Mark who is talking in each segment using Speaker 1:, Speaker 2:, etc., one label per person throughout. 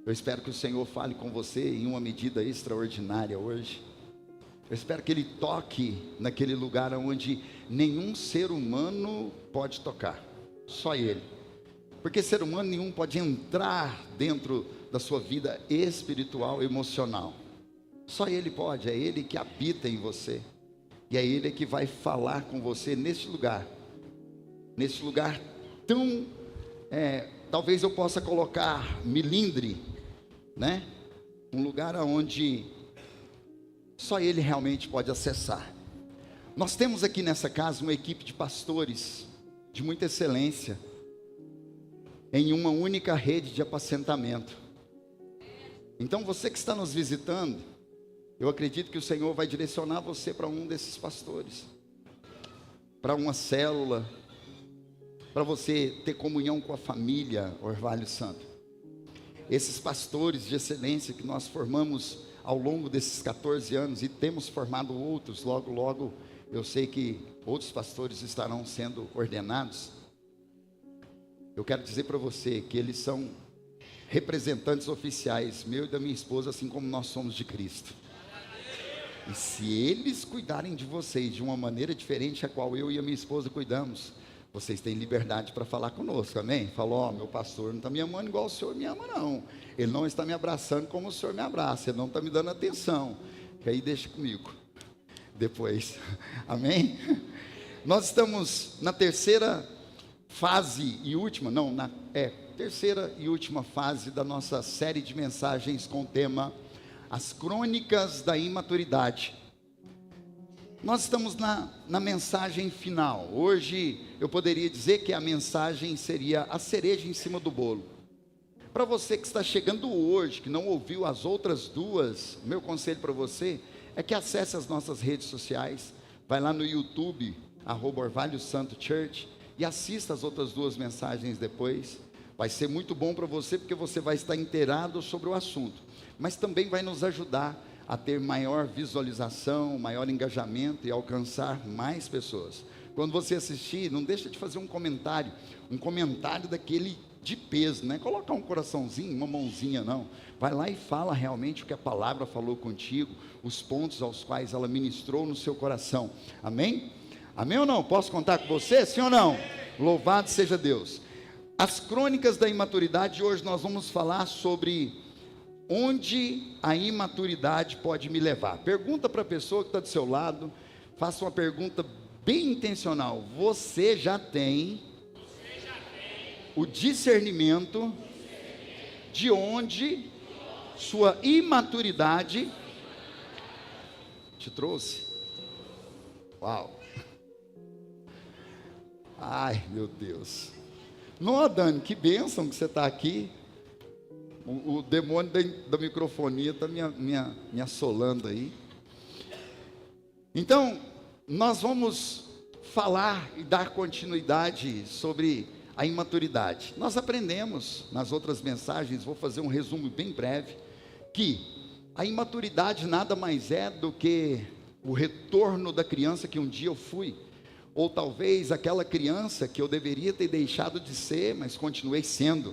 Speaker 1: Eu espero que o Senhor fale com você em uma medida extraordinária hoje. Eu espero que Ele toque naquele lugar onde nenhum ser humano pode tocar, só Ele. Porque ser humano nenhum pode entrar dentro da sua vida espiritual, emocional. Só Ele pode, é Ele que habita em você. E é Ele que vai falar com você neste lugar tão, talvez eu possa colocar milindre, né? Um lugar onde só Ele realmente pode acessar. Nós temos aqui nessa casa uma equipe de pastores de muita excelência, em uma única rede de apacentamento. Então você que está nos visitando, eu acredito que o Senhor vai direcionar você para um desses pastores, para uma célula, para você ter comunhão com a família Orvalho Santo. Esses pastores de excelência que nós formamos ao longo desses 14 anos, e temos formado outros, logo eu sei que outros pastores estarão sendo ordenados. Eu quero dizer para você que eles são representantes oficiais, meu e da minha esposa, assim como nós somos de Cristo. E se eles cuidarem de vocês de uma maneira diferente a qual eu e a minha esposa cuidamos, vocês têm liberdade para falar conosco, amém? Falou, meu pastor não está me amando igual o senhor me ama não. Ele não está me abraçando como o senhor me abraça, ele não está me dando atenção. Que aí deixa comigo, depois, amém? Nós estamos na terceira fase e última, terceira e última fase da nossa série de mensagens com o tema As Crônicas da Imaturidade. Nós estamos na mensagem final. Hoje eu poderia dizer que a mensagem seria a cereja em cima do bolo. Para você que está chegando hoje, que não ouviu as outras duas, meu conselho para você é que acesse as nossas redes sociais, vai lá no YouTube, @Orvalho Santo Church, e assista as outras duas mensagens depois. Vai ser muito bom para você, porque você vai estar inteirado sobre o assunto, mas também vai nos ajudar a ter maior visualização, maior engajamento e alcançar mais pessoas. Quando você assistir, não deixa de fazer um comentário daquele de peso, não é colocar um coraçãozinho, uma mãozinha não, vai lá e fala realmente o que a palavra falou contigo, os pontos aos quais ela ministrou no seu coração, amém? Amém ou não? Posso contar com você, sim ou não? Louvado seja Deus. As crônicas da imaturidade, hoje nós vamos falar sobre onde a imaturidade pode me levar. Pergunta para a pessoa que está do seu lado, faça uma pergunta bem intencional. Você já tem o discernimento de onde sua imaturidade te trouxe? Uau! Ai, meu Deus. Não, Dani, que bênção que você está aqui. O demônio da microfonia está me assolando aí. Então, nós vamos falar e dar continuidade sobre a imaturidade. Nós aprendemos nas outras mensagens, vou fazer um resumo bem breve, que a imaturidade nada mais é do que o retorno da criança que um dia eu fui, ou talvez aquela criança que eu deveria ter deixado de ser, mas continuei sendo.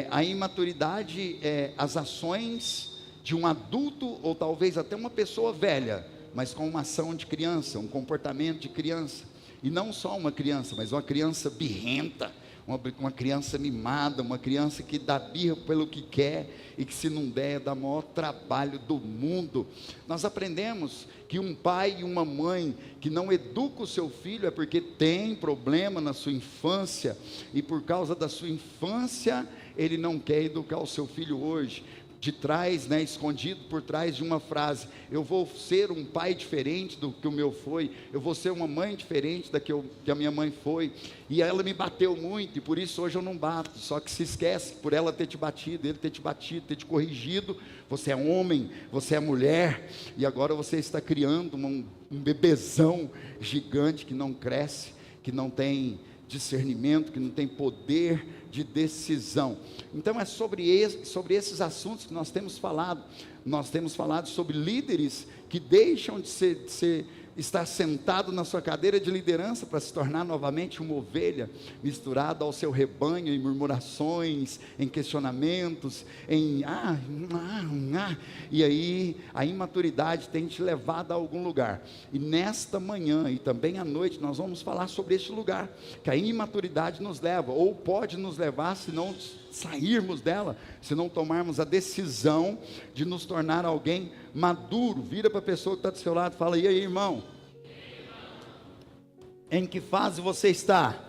Speaker 1: A imaturidade é as ações de um adulto, ou talvez até uma pessoa velha, mas com uma ação de criança, um comportamento de criança. E não só uma criança, mas uma criança birrenta, uma criança mimada, uma criança que dá birra pelo que quer, e que se não der, dá o maior trabalho do mundo. Nós aprendemos que um pai e uma mãe que não educa o seu filho é porque tem problema na sua infância, e por causa da sua infância, ele não quer educar o seu filho hoje. De trás, escondido por trás de uma frase: eu vou ser um pai diferente do que o meu foi, eu vou ser uma mãe diferente da que a minha mãe foi, e ela me bateu muito, e por isso hoje eu não bato. Só que se esquece, por ela ter te batido, ele ter te batido, ter te corrigido, você é homem, você é mulher, e agora você está criando um bebezão gigante que não cresce, que não tem discernimento, que não tem poder de decisão. Então é sobre esses assuntos que nós temos falado. Nós temos falado sobre líderes que deixam de ser estar sentado na sua cadeira de liderança para se tornar novamente uma ovelha, misturada ao seu rebanho em murmurações, em questionamentos, e aí a imaturidade tem te levado a algum lugar. E nesta manhã e também à noite nós vamos falar sobre este lugar, que a imaturidade nos leva, ou pode nos levar se não sairmos dela, se não tomarmos a decisão de nos tornar alguém maduro. Vira para a pessoa que está do seu lado e fala: e aí, irmão? Em que fase você está?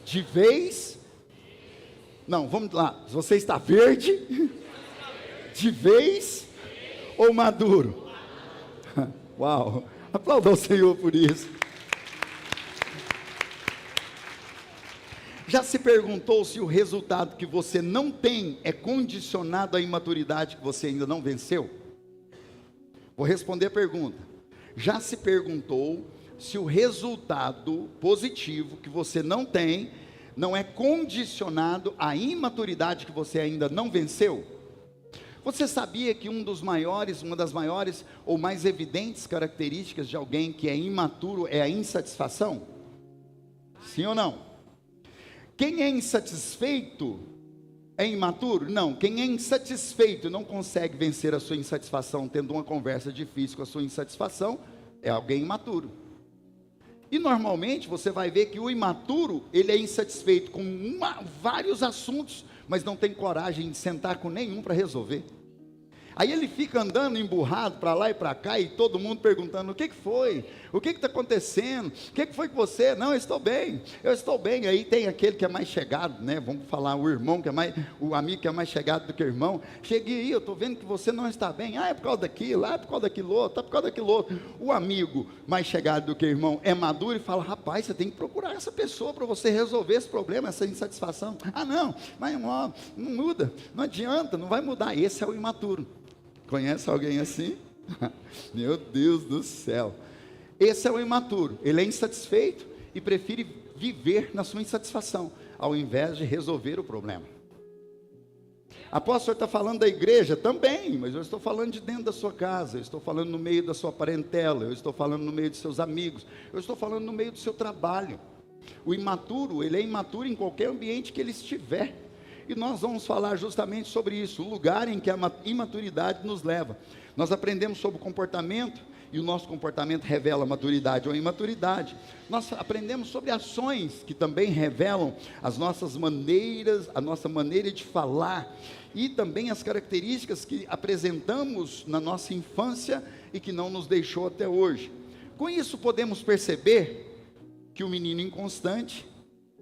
Speaker 1: De vez? Não, vamos lá. Você está verde? De vez? Ou maduro? Uau! Aplauda o Senhor por isso. Já se perguntou se o resultado que você não tem é condicionado à imaturidade que você ainda não venceu? Vou responder a pergunta. Já se perguntou se o resultado positivo que você não tem não é condicionado à imaturidade que você ainda não venceu? Você sabia que uma das maiores ou mais evidentes características de alguém que é imaturo é a insatisfação? Sim ou não? Quem é insatisfeito é imaturo? Não, quem é insatisfeito e não consegue vencer a sua insatisfação tendo uma conversa difícil com a sua insatisfação, é alguém imaturo. E normalmente você vai ver que o imaturo, ele é insatisfeito com vários assuntos, mas não tem coragem de sentar com nenhum para resolver. Aí ele fica andando emburrado para lá e para cá, e todo mundo perguntando: o que foi? O que está acontecendo? O que foi com você? Não, eu estou bem. Aí tem aquele que é mais chegado, né? Vamos falar, o irmão que é mais, o amigo que é mais chegado do que o irmão. Cheguei aí, eu estou vendo que você não está bem. É por causa daquilo, é por causa daquilo outro, é por causa daquilo outro. O amigo mais chegado do que o irmão é maduro e fala: rapaz, você tem que procurar essa pessoa para você resolver esse problema, essa insatisfação. Não, mas não muda, não adianta, não vai mudar. Esse é o imaturo. Conhece alguém assim? Meu Deus do céu. Esse é o imaturo. Ele é insatisfeito e prefere viver na sua insatisfação, ao invés de resolver o problema. Apóstolo, está falando da igreja? Também, mas eu estou falando de dentro da sua casa, eu estou falando no meio da sua parentela, eu estou falando no meio dos seus amigos, eu estou falando no meio do seu trabalho. O imaturo, ele é imaturo em qualquer ambiente que ele estiver. E nós vamos falar justamente sobre isso, o lugar em que a imaturidade nos leva. Nós aprendemos sobre o comportamento, e o nosso comportamento revela a maturidade ou a imaturidade. Nós aprendemos sobre ações, que também revelam as nossas maneiras, a nossa maneira de falar, e também as características que apresentamos na nossa infância e que não nos deixou até hoje. Com isso podemos perceber que o menino inconstante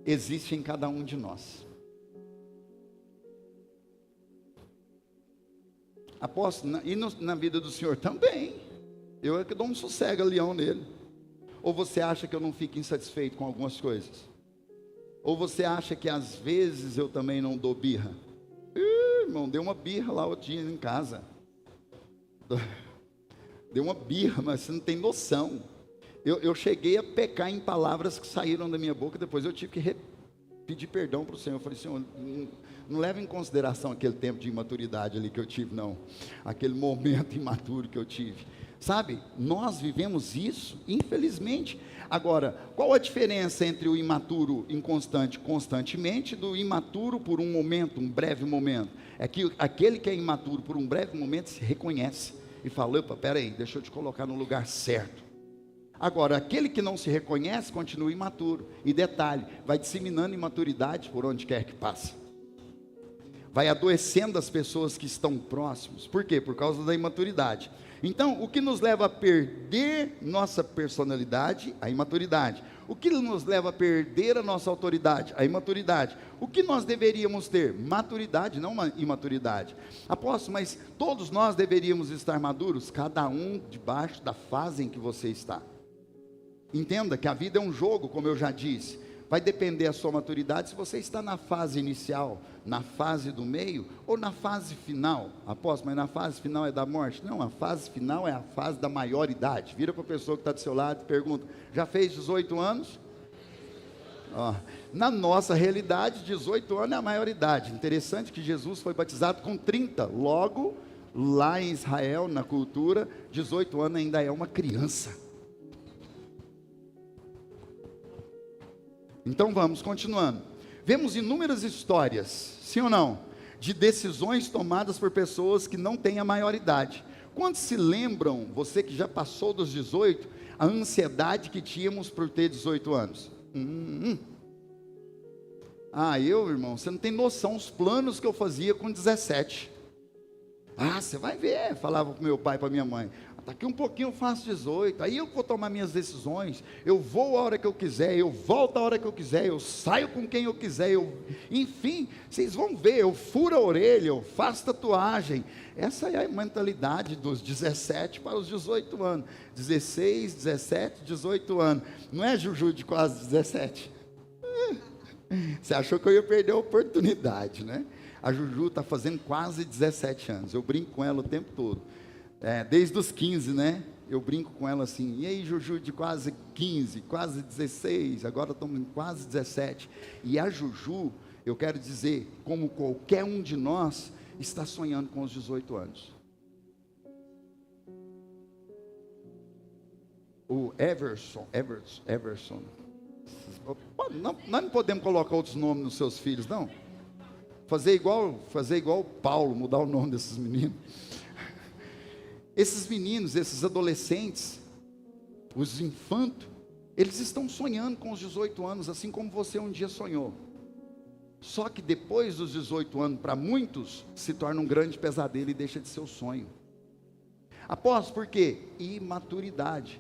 Speaker 1: existe em cada um de nós. Apóstolo, e na vida do senhor também. Eu é que dou um sossega-leão nele. Ou você acha que eu não fico insatisfeito com algumas coisas? Ou você acha que às vezes eu também não dou birra? Irmão, deu uma birra lá outro dia em casa. Deu uma birra, mas você não tem noção. Eu cheguei a pecar em palavras que saíram da minha boca, depois eu tive que pedir perdão para o Senhor. Eu falei: Senhor, não leva em consideração aquele tempo de imaturidade ali que eu tive, não. Aquele momento imaturo que eu tive. Sabe, nós vivemos isso, infelizmente. Agora, qual a diferença entre o imaturo inconstante constantemente do imaturo por um momento, um breve momento? É que aquele que é imaturo por um breve momento se reconhece e fala: opa, peraí, deixa eu te colocar no lugar certo. Agora, aquele que não se reconhece continua imaturo. E detalhe, vai disseminando imaturidade por onde quer que passe. Vai adoecendo as pessoas que estão próximos. Por quê? Por causa da imaturidade. Então, o que nos leva a perder nossa personalidade? A imaturidade. O que nos leva a perder a nossa autoridade? A imaturidade. O que nós deveríamos ter? Maturidade, não imaturidade. Apóstolo, mas todos nós deveríamos estar maduros? Cada um debaixo da fase em que você está. Entenda que a vida é um jogo, como eu já disse. Vai depender da sua maturidade se você está na fase inicial, na fase do meio ou na fase final. Apóstolo, mas na fase final é da morte? Não, a fase final é a fase da maioridade. Vira para a pessoa que está do seu lado e pergunta: já fez 18 anos? Na nossa realidade, 18 anos é a maioridade. Interessante que Jesus foi batizado com 30. Logo, lá em Israel, na cultura, 18 anos ainda é uma criança. Então vamos continuando. Vemos inúmeras histórias, sim ou não, de decisões tomadas por pessoas que não têm a maioridade. Quantos se lembram, você que já passou dos 18, a ansiedade que tínhamos por ter 18 anos? Irmão, você não tem noção os planos que eu fazia com 17. Você vai ver, falava para meu pai e para minha mãe. Daqui um pouquinho eu faço 18, aí eu vou tomar minhas decisões, eu vou a hora que eu quiser, eu volto a hora que eu quiser, eu saio com quem eu quiser, enfim, vocês vão ver, eu furo a orelha, eu faço tatuagem. Essa é a mentalidade dos 17 para os 18 anos, 16, 17, 18 anos, não é Juju de quase 17? Você achou que eu ia perder a oportunidade, né? A Juju está fazendo quase 17 anos, eu brinco com ela o tempo todo. Desde os 15, né? Eu brinco com ela assim, e aí Juju de quase 15, quase 16, agora estamos em quase 17. E a Juju, eu quero dizer, como qualquer um de nós, está sonhando com os 18 anos. O Everson, nós não podemos colocar outros nomes nos seus filhos, não? Fazer igual o Paulo, mudar o nome desses meninos. Esses meninos, esses adolescentes, os infantos, eles estão sonhando com os 18 anos, assim como você um dia sonhou. Só que depois dos 18 anos, para muitos, se torna um grande pesadelo e deixa de ser o sonho. Após, por quê? Imaturidade.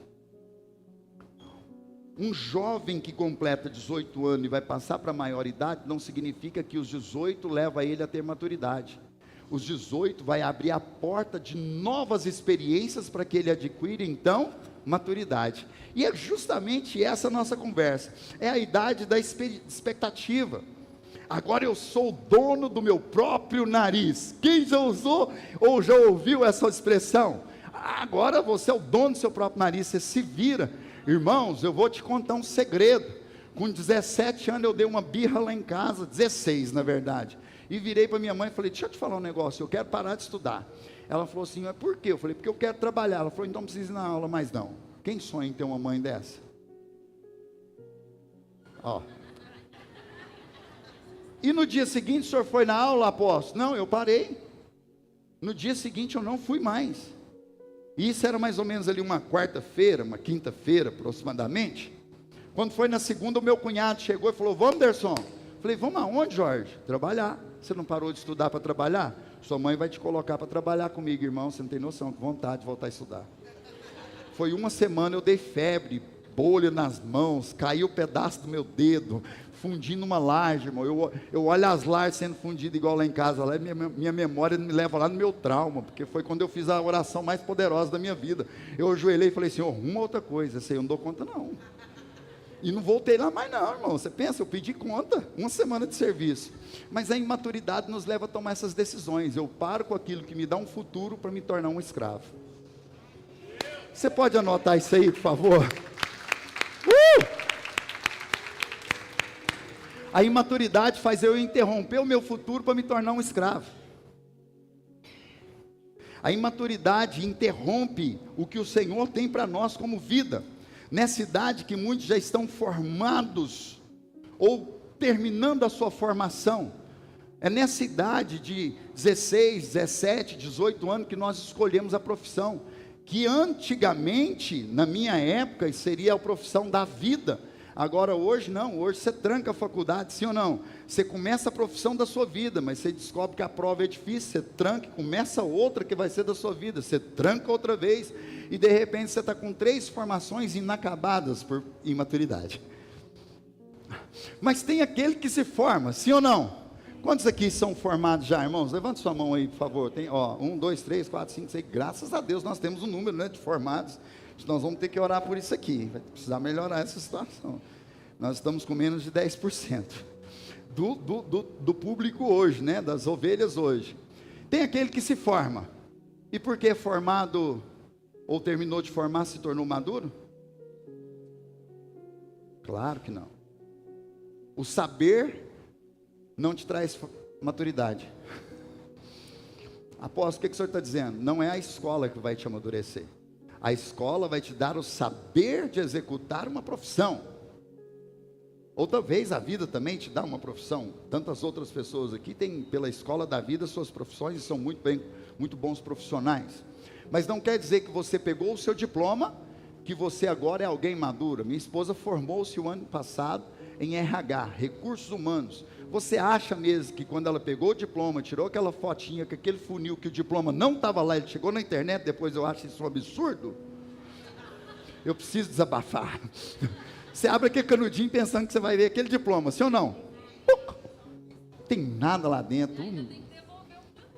Speaker 1: Um jovem que completa 18 anos e vai passar para a maioridade, não significa que os 18 leva ele a ter maturidade. Os 18 vai abrir a porta de novas experiências para que ele adquira, então, maturidade. E é justamente essa nossa conversa. É a idade da expectativa. Agora eu sou o dono do meu próprio nariz. Quem já usou ou já ouviu essa expressão? Agora você é o dono do seu próprio nariz, você se vira. Irmãos, eu vou te contar um segredo. Com 17 anos eu dei uma birra lá em casa, 16 na verdade. E virei para minha mãe e falei, deixa eu te falar um negócio, eu quero parar de estudar. Ela falou assim, mas por quê? Eu falei, porque eu quero trabalhar. Ela falou, então não precisa ir na aula mais não. Quem sonha em ter uma mãe dessa? E no dia seguinte o senhor foi na aula, apóstolo? Não, eu parei. No dia seguinte eu não fui mais. E isso era mais ou menos ali uma quarta-feira, uma quinta-feira aproximadamente. Quando foi na segunda, o meu cunhado chegou e falou, vamos, Derson? Falei, vamos aonde, Jorge? Trabalhar. Você não parou de estudar para trabalhar? Sua mãe vai te colocar para trabalhar comigo, irmão. Você não tem noção, que vontade de voltar a estudar. Foi uma semana, eu dei febre, bolha nas mãos, caiu um pedaço do meu dedo, fundi numa laje, irmão. Eu olho as lajes sendo fundidas igual lá em casa, lá, minha memória me leva lá no meu trauma, porque foi quando eu fiz a oração mais poderosa da minha vida. Eu ajoelhei e falei, Senhor, arruma outra coisa, essa aí eu não dou conta não. E não voltei lá mais não, irmão. Você pensa, eu pedi conta, uma semana de serviço. Mas a imaturidade nos leva a tomar essas decisões. Eu paro com aquilo que me dá um futuro para me tornar um escravo. Você pode anotar isso aí, por favor? A imaturidade faz eu interromper o meu futuro para me tornar um escravo. A imaturidade interrompe o que o Senhor tem para nós como vida. Nessa idade que muitos já estão formados, ou terminando a sua formação, é nessa idade de 16, 17, 18 anos que nós escolhemos a profissão, que antigamente, na minha época, seria a profissão da vida. Agora hoje não, hoje você tranca a faculdade, sim ou não? Você começa a profissão da sua vida, mas você descobre que a prova é difícil, você tranca, começa outra que vai ser da sua vida, você tranca outra vez, e de repente você está com 3 formações inacabadas por imaturidade. Mas tem aquele que se forma, sim ou não? Quantos aqui são formados já, irmãos? Levante sua mão aí, por favor. Tem, 1, 2, 3, 4, 5, 6, graças a Deus nós temos um número, né, de formados. Nós vamos ter que orar por isso aqui, vai precisar melhorar essa situação. Nós estamos com menos de 10% do público hoje, né, das ovelhas hoje. Tem aquele que se forma, e porque é formado, ou terminou de formar, se tornou maduro? Claro que não. O saber não te traz maturidade. Apóstolo, o que o senhor está dizendo? Não é a escola que vai te amadurecer. A escola vai te dar o saber de executar uma profissão. Outra vez a vida também te dá uma profissão. Tantas outras pessoas aqui têm pela escola da vida suas profissões e são muito bons profissionais. Mas não quer dizer que você pegou o seu diploma, que você agora é alguém maduro. Minha esposa formou-se o ano passado em RH, Recursos Humanos. Você acha mesmo que quando ela pegou o diploma, tirou aquela fotinha com aquele funil, que o diploma não estava lá, ele chegou na internet, depois eu acho isso um absurdo? Eu preciso desabafar. Você abre aquele canudinho pensando que você vai ver aquele diploma, sim ou não? Tem nada lá dentro.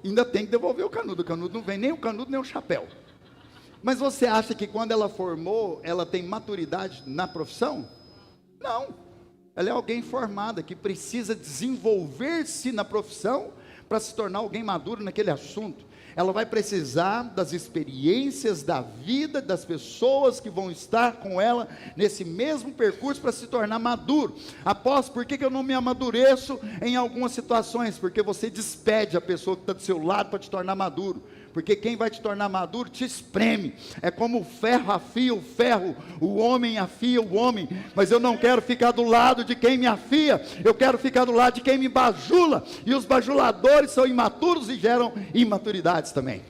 Speaker 1: Ainda tem que devolver o canudo. O canudo não vem nem o canudo nem o chapéu. Mas você acha que quando ela formou, ela tem maturidade na profissão? Não. Ela é alguém formada que precisa desenvolver-se na profissão para se tornar alguém maduro naquele assunto. Ela vai precisar das experiências da vida das pessoas que vão estar com ela nesse mesmo percurso para se tornar maduro. Apóstolo, por que eu não me amadureço em algumas situações? Porque você despede a pessoa que está do seu lado para te tornar maduro. Porque quem vai te tornar maduro te espreme. É como o ferro afia o ferro, o homem afia o homem. Mas eu não quero ficar do lado de quem me afia, eu quero ficar do lado de quem me bajula. E os bajuladores são imaturos e geram imaturidades também.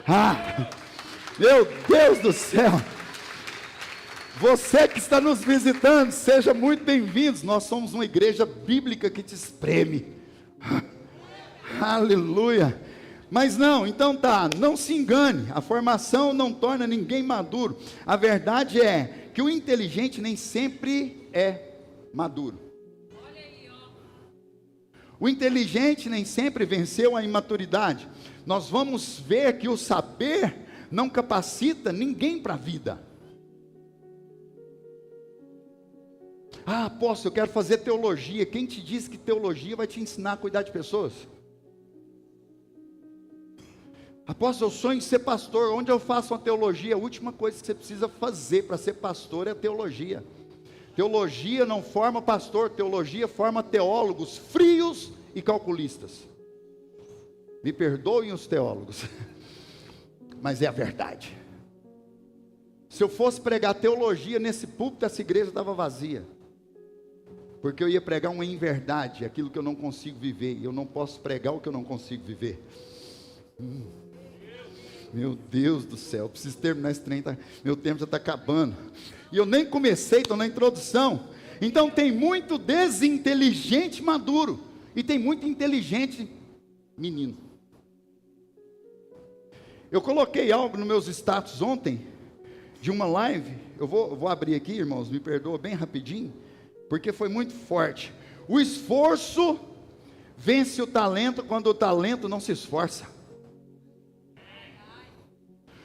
Speaker 1: Ah, meu Deus do céu. Você que está nos visitando, seja muito bem-vindos. Nós somos uma igreja bíblica que te espreme. Aleluia. Mas não, então tá, não se engane, a formação não torna ninguém maduro. A verdade é que o inteligente nem sempre é maduro. O inteligente nem sempre venceu a imaturidade. Nós vamos ver que o saber não capacita ninguém para a vida. Ah, apóstolo, eu quero fazer teologia. Quem te disse que teologia vai te ensinar a cuidar de pessoas? Apóstolo, eu sonho em ser pastor. Onde eu faço uma teologia? A última coisa que você precisa fazer para ser pastor é teologia. Teologia não forma pastor, teologia forma teólogos frios e calculistas. Me perdoem os teólogos, mas é a verdade. Se eu fosse pregar teologia nesse púlpito, essa igreja estava vazia. Porque eu ia pregar uma inverdade, aquilo que eu não consigo viver. E eu não posso pregar o que eu não consigo viver. Meu Deus do céu, eu preciso terminar esse trem, meu tempo já está acabando. E eu nem comecei, estou na introdução. Então tem muito desinteligente maduro. E tem muito inteligente menino. Eu coloquei algo nos meus status ontem, de uma live. Eu vou abrir aqui, irmãos, me perdoa bem rapidinho, porque foi muito forte. O esforço vence o talento quando o talento não se esforça.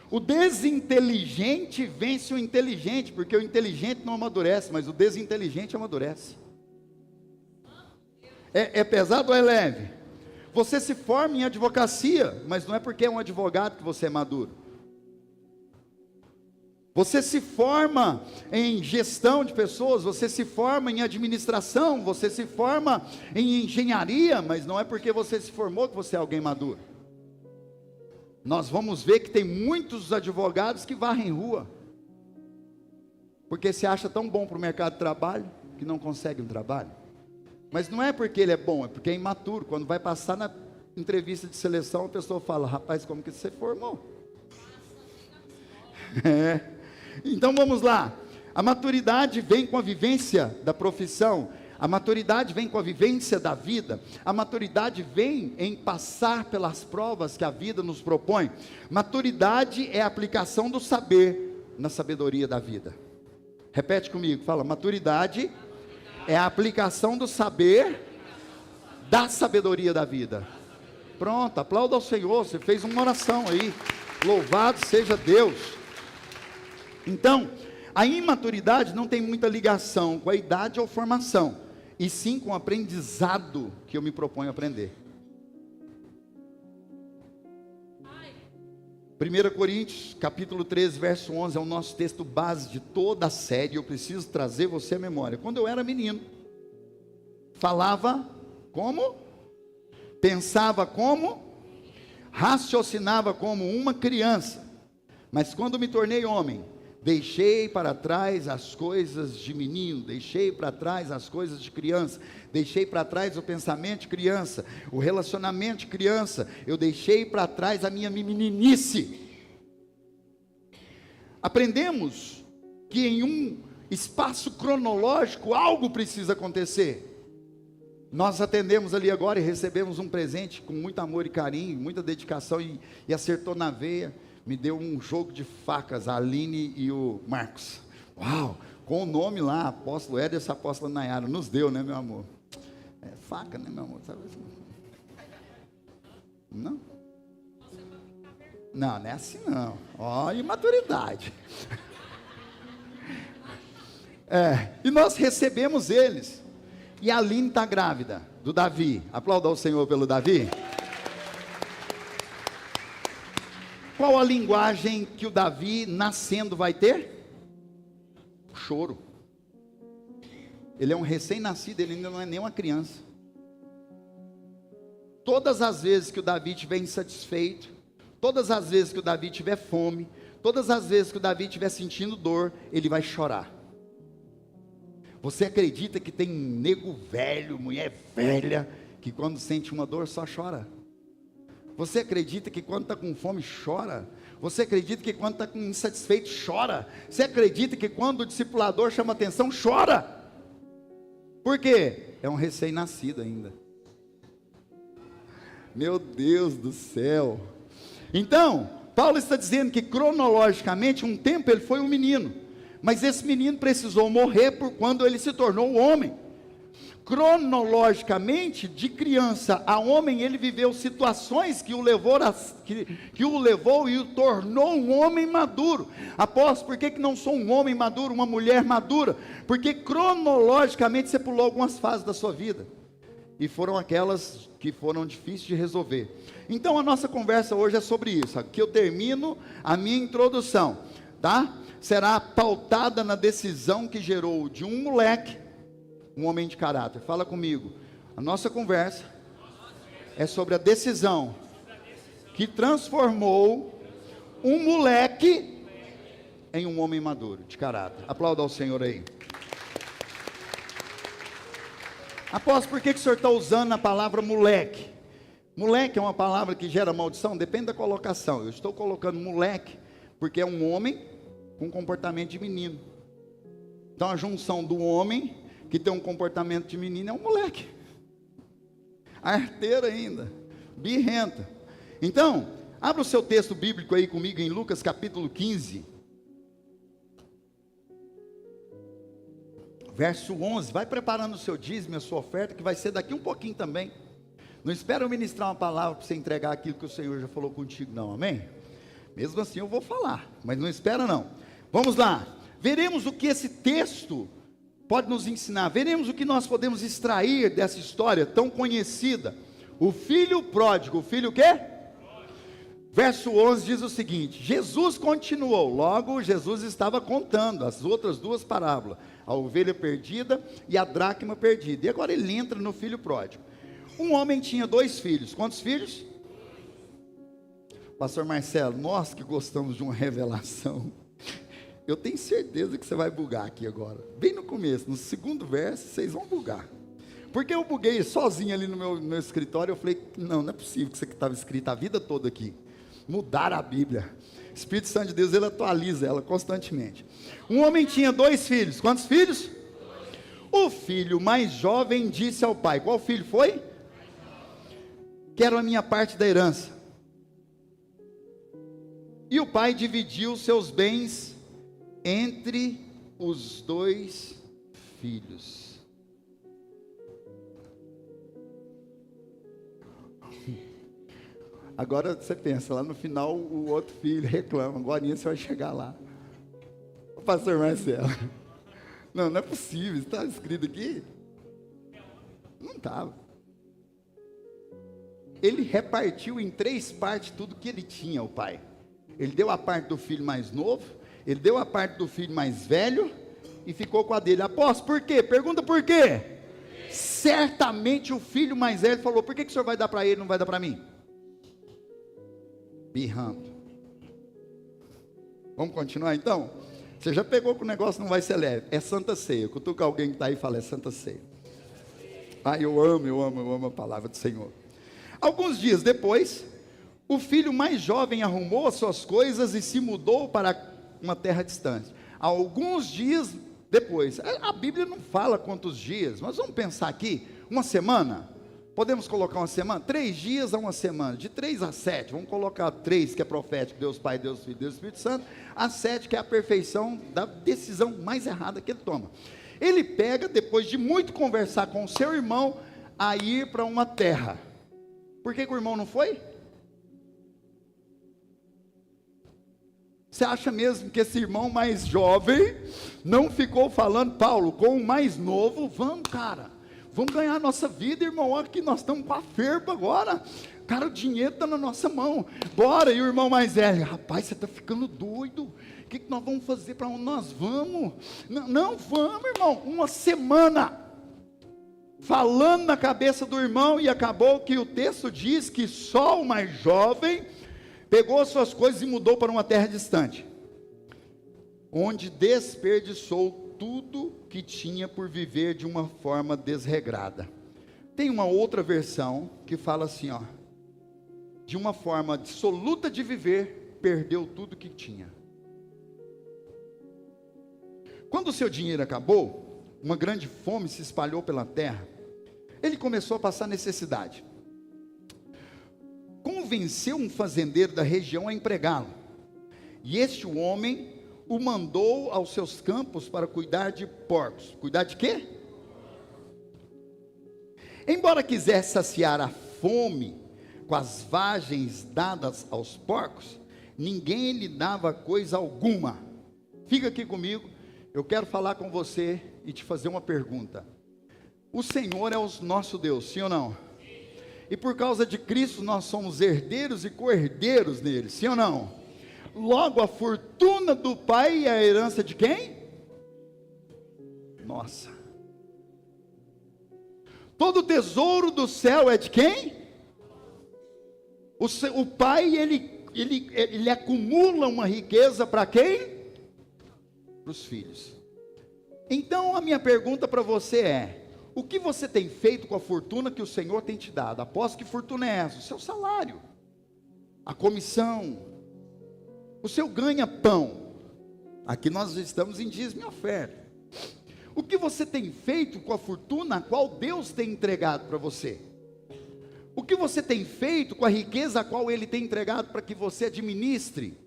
Speaker 1: O desinteligente vence o inteligente, porque o inteligente não amadurece, mas o desinteligente amadurece. É pesado ou é leve? Você se forma em advocacia, mas não é porque é um advogado que você é maduro. Você se forma em gestão de pessoas, você se forma em administração, você se forma em engenharia, mas não é porque você se formou que você é alguém maduro. Nós vamos ver que tem muitos advogados que varrem rua, porque se acha tão bom para o mercado de trabalho, que não consegue um trabalho. Mas não é porque ele é bom, é porque é imaturo. Quando vai passar na entrevista de seleção, a pessoa fala: rapaz, como que você formou? Então vamos lá. A maturidade vem com a vivência da profissão. A maturidade vem com a vivência da vida. A maturidade vem em passar pelas provas que a vida nos propõe. Maturidade é a aplicação do saber na sabedoria da vida. Repete comigo, fala: maturidade é a aplicação do saber da sabedoria da vida. Pronto, aplauda ao Senhor, você fez uma oração aí. Louvado seja Deus. Então, a imaturidade não tem muita ligação com a idade ou formação, e sim com o aprendizado que eu me proponho a aprender. 1 Coríntios, capítulo 13, verso 11, é o nosso texto base de toda a série. Eu preciso trazer você à memória. Quando eu era menino, falava como? Pensava como? Raciocinava como uma criança. Mas quando me tornei homem, Deixei para trás as coisas de menino, deixei para trás as coisas de criança, deixei para trás o pensamento de criança, o relacionamento de criança, eu deixei para trás a minha meninice. Aprendemos que em um espaço cronológico algo precisa acontecer. Nós atendemos ali agora e recebemos um presente com muito amor e carinho, muita dedicação e acertou na veia. Me deu um jogo de facas, a Aline e o Marcos. Uau, com o nome lá, apóstolo Ederson, apóstolo Nayara. Nos deu, né, meu amor? É faca, né, meu amor? Sabe? Não? Não, não é assim não. Olha, imaturidade. E nós recebemos eles. E a Aline está grávida, do Davi. Aplauda ao Senhor pelo Davi. Qual a linguagem que o Davi, nascendo, vai ter? Choro. Ele é um recém-nascido, ele ainda não é nem uma criança. Todas as vezes que o Davi estiver insatisfeito, todas as vezes que o Davi tiver fome, todas as vezes que o Davi estiver sentindo dor, ele vai chorar. Você acredita que tem nego velho, mulher velha, que quando sente uma dor só chora? Você acredita que quando está com fome chora? Você acredita que quando está insatisfeito chora? Você acredita que quando o discipulador chama atenção chora? Por quê? É um recém-nascido ainda. Meu Deus do céu. Então, Paulo está dizendo que cronologicamente um tempo ele foi um menino, mas esse menino precisou morrer por quando ele se tornou um homem. Cronologicamente, de criança a homem, ele viveu situações que o levou e o tornou um homem maduro. Apóstolo, por que não sou um homem maduro, uma mulher madura? Porque cronologicamente você pulou algumas fases da sua vida, e foram aquelas que foram difíceis de resolver. Então a nossa conversa hoje é sobre isso. Aqui eu termino a minha introdução, tá? Será pautada na decisão que gerou de um moleque um homem de caráter. Fala comigo. A nossa conversa é sobre a decisão que transformou um moleque em um homem maduro, de caráter. Aplauda ao Senhor aí. Apóstolo, por que o senhor está usando a palavra moleque? Moleque é uma palavra que gera maldição? Depende da colocação. Eu estou colocando moleque porque é um homem com comportamento de menino. Então a junção do homem que tem um comportamento de menino é um moleque, arteiro ainda, birrenta. Então, abra o seu texto bíblico aí comigo em Lucas capítulo 15, verso 11, vai preparando o seu dízimo, a sua oferta, que vai ser daqui um pouquinho também. Não espera eu ministrar uma palavra para você entregar aquilo que o Senhor já falou contigo, não, amém? Mesmo assim eu vou falar, mas não espera não. Vamos lá, veremos o que esse texto pode nos ensinar, veremos o que nós podemos extrair dessa história tão conhecida. O filho pródigo, o filho o quê? Verso 11 diz o seguinte: Jesus continuou, logo Jesus estava contando as outras duas parábolas, a ovelha perdida e a dracma perdida, e agora ele entra no filho pródigo. Um homem tinha 2 filhos, quantos filhos? Pastor Marcelo, nós que gostamos de uma revelação, eu tenho certeza que você vai bugar aqui agora, bem no começo, no segundo verso, vocês vão bugar, porque eu buguei sozinho ali no meu escritório, eu falei, não é possível que isso aqui estava escrito a vida toda aqui, mudar a Bíblia, o Espírito Santo de Deus, ele atualiza ela constantemente. Um homem tinha 2 filhos, quantos filhos? O filho mais jovem disse ao pai, qual filho foi? Quero a minha parte da herança. E o pai dividiu seus bens entre os 2 filhos. Agora você pensa, lá no final o outro filho reclama, agora você vai chegar lá. O pastor Marcelo, não é possível, está escrito aqui? Não estava. Ele repartiu em 3 partes tudo que ele tinha, o pai. Ele deu a parte do filho mais novo, ele deu a parte do filho mais velho e ficou com a dele. Apóstolo, por quê? Pergunta por quê? Certamente o filho mais velho falou, por que o senhor vai dar para ele e não vai dar para mim? Birrando. Vamos continuar então? Você já pegou que o negócio não vai ser leve. É Santa Ceia. Cutuca alguém que está aí e fala, é Santa Ceia. Ah, eu amo a palavra do Senhor. Alguns dias depois, o filho mais jovem arrumou as suas coisas e se mudou para uma terra distante. Alguns dias depois, a Bíblia não fala quantos dias, mas vamos pensar aqui, uma semana? Podemos colocar uma semana? 3 dias a uma semana, de 3 a 7, vamos colocar 3 que é profético, Deus Pai, Deus Filho, Deus Espírito Santo, a 7 que é a perfeição da decisão mais errada que ele toma. Ele pega, depois de muito conversar com o seu irmão, a ir para uma terra. Por que o irmão não foi? Você acha mesmo que esse irmão mais jovem não ficou falando, Paulo, com o mais novo, vamos cara, vamos ganhar a nossa vida, irmão, olha que nós estamos com a ferpa agora, cara, o dinheiro está na nossa mão, bora, e o irmão mais velho, rapaz, você está ficando doido, o que nós vamos fazer, para onde nós vamos? Não, vamos irmão, uma semana, falando na cabeça do irmão, e acabou que o texto diz que só o mais jovem pegou suas coisas e mudou para uma terra distante, onde desperdiçou tudo que tinha por viver de uma forma desregrada. Tem uma outra versão que fala assim, ó, de uma forma dissoluta de viver, perdeu tudo que tinha. Quando o seu dinheiro acabou, uma grande fome se espalhou pela terra, ele começou a passar necessidade. Convenceu um fazendeiro da região a empregá-lo, e este homem o mandou aos seus campos para cuidar de porcos. Cuidar de quê? Embora quisesse saciar a fome com as vagens dadas aos porcos, ninguém lhe dava coisa alguma. Fica aqui comigo, eu quero falar com você e te fazer uma pergunta. O Senhor é o nosso Deus, sim ou não? E por causa de Cristo nós somos herdeiros e co-herdeiros nele, sim ou não? Logo a fortuna do Pai é a herança de quem? Nossa. Todo o tesouro do céu é de quem? O Pai, ele acumula uma riqueza para quem? Para os filhos. Então a minha pergunta para você é: o que você tem feito com a fortuna que o Senhor tem te dado? Aposto que fortuna é essa? O seu salário, a comissão, o seu ganha-pão. Aqui nós estamos em dízimo e oferta. O que você tem feito com a fortuna a qual Deus tem entregado para você? O que você tem feito com a riqueza a qual Ele tem entregado para que você administre?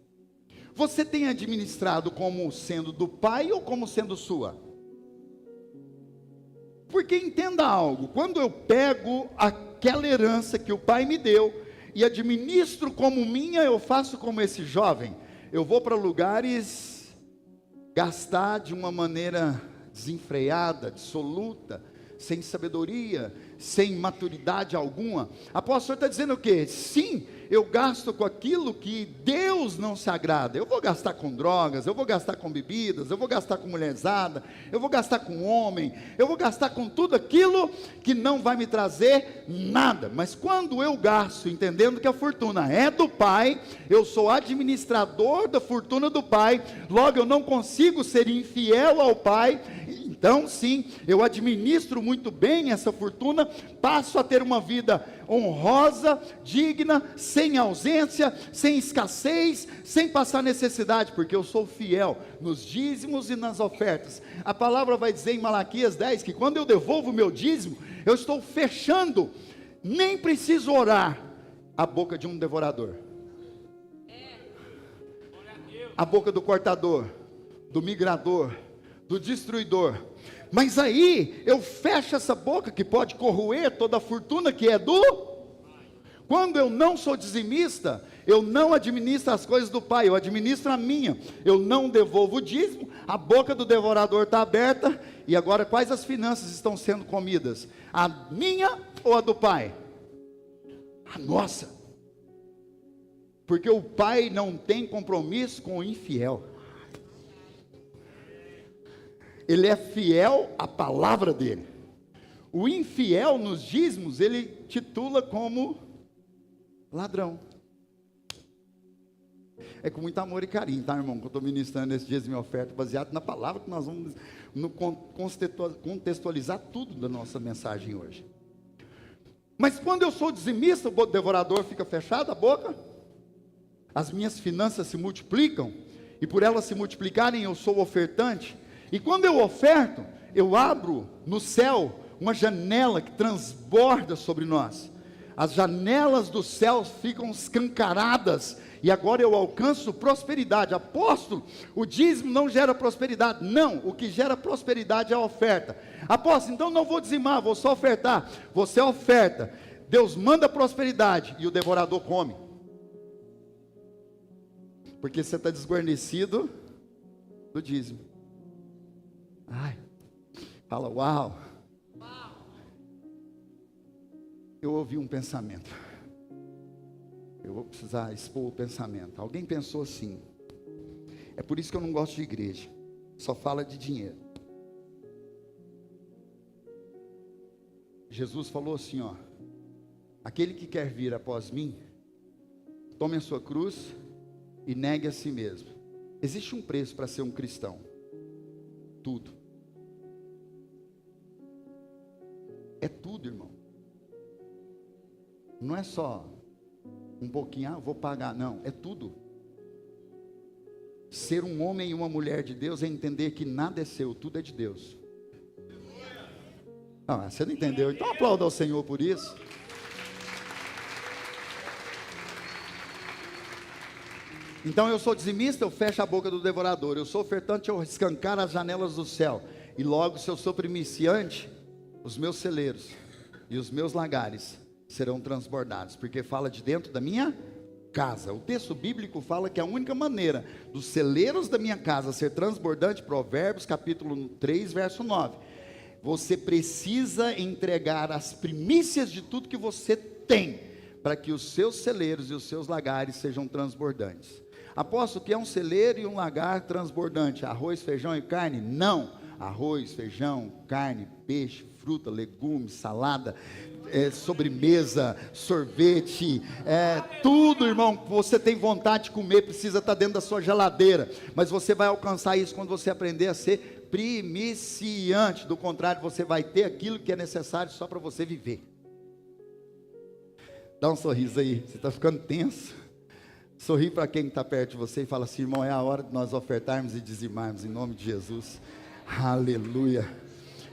Speaker 1: Você tem administrado como sendo do Pai ou como sendo sua? Porque entenda algo, quando eu pego aquela herança que o Pai me deu e administro como minha, eu faço como esse jovem, eu vou para lugares gastar de uma maneira desenfreada, dissoluta, sem sabedoria, sem maturidade alguma. Apóstolo está dizendo o quê? Sim, eu gasto com aquilo que Deus não se agrada. Eu vou gastar com drogas, eu vou gastar com bebidas, eu vou gastar com mulherzada, eu vou gastar com homem, eu vou gastar com tudo aquilo que não vai me trazer nada. Mas quando eu gasto, entendendo que a fortuna é do Pai, eu sou administrador da fortuna do Pai, logo eu não consigo ser infiel ao Pai. Então sim, eu administro muito bem essa fortuna, passo a ter uma vida honrosa, digna, sem ausência, sem escassez, sem passar necessidade, porque eu sou fiel nos dízimos e nas ofertas. A palavra vai dizer em Malaquias 10, que quando eu devolvo o meu dízimo, eu estou fechando, nem preciso orar, a boca de um devorador, a boca do cortador, do migrador, do destruidor. Mas aí eu fecho essa boca que pode corroer toda a fortuna que é do. Quando eu não sou dizimista, eu não administro as coisas do Pai, eu administro a minha. Eu não devolvo o dízimo, a boca do devorador está aberta. E agora quais as finanças estão sendo comidas? A minha ou a do Pai? A nossa. Porque o Pai não tem compromisso com o infiel. Ele é fiel à palavra dele. O infiel nos dízimos, ele titula como ladrão. É com muito amor e carinho, tá, irmão? Que eu estou ministrando esses dias minha oferta, baseado na palavra, que nós vamos contextualizar tudo da nossa mensagem hoje. Mas quando eu sou dizimista, o devorador fica fechado a boca, as minhas finanças se multiplicam, e por elas se multiplicarem, eu sou ofertante, e quando eu oferto, eu abro no céu uma janela que transborda sobre nós. As janelas dos céus ficam escancaradas, e agora eu alcanço prosperidade. Apóstolo, o dízimo não gera prosperidade. Não, o que gera prosperidade é a oferta. Apóstolo, então não vou dizimar, vou só ofertar. Você oferta, Deus manda prosperidade, e o devorador come. Porque você está desguarnecido do dízimo. Ai, fala, uau. Eu ouvi um pensamento. Eu vou precisar expor o pensamento. Alguém pensou assim: é por isso que eu não gosto de igreja, só fala de dinheiro. Jesus falou assim, ó: aquele que quer vir após mim, tome a sua cruz e negue a si mesmo. Existe um preço para ser um cristão. Tudo. É tudo, irmão. Não é só um pouquinho, vou pagar, não, é tudo. Ser um homem e uma mulher de Deus é entender que nada é seu, tudo é de Deus. Você não entendeu? Então aplauda ao Senhor por isso. Então eu sou dizimista, eu fecho a boca do devorador. Eu sou ofertante, eu escancar as janelas do céu. E logo, se eu sou primiciante, os meus celeiros e os meus lagares serão transbordados, porque fala de dentro da minha casa. O texto bíblico fala que a única maneira dos celeiros da minha casa ser transbordante, Provérbios capítulo 3, verso 9, você precisa entregar as primícias de tudo que você tem, para que os seus celeiros e os seus lagares sejam transbordantes. Apóstolo, o que é um celeiro e um lagar transbordante? Arroz, feijão e carne? Não. Arroz, feijão, carne, peixe, fruta, legumes, salada, sobremesa, sorvete, tudo, irmão, que você tem vontade de comer, precisa estar dentro da sua geladeira, mas você vai alcançar isso quando você aprender a ser primiciante. Do contrário, você vai ter aquilo que é necessário só para você viver. Dá um sorriso aí, você está ficando tenso. Sorri para quem está perto de você e fala assim: irmão, é a hora de nós ofertarmos e dizimarmos em nome de Jesus. Aleluia.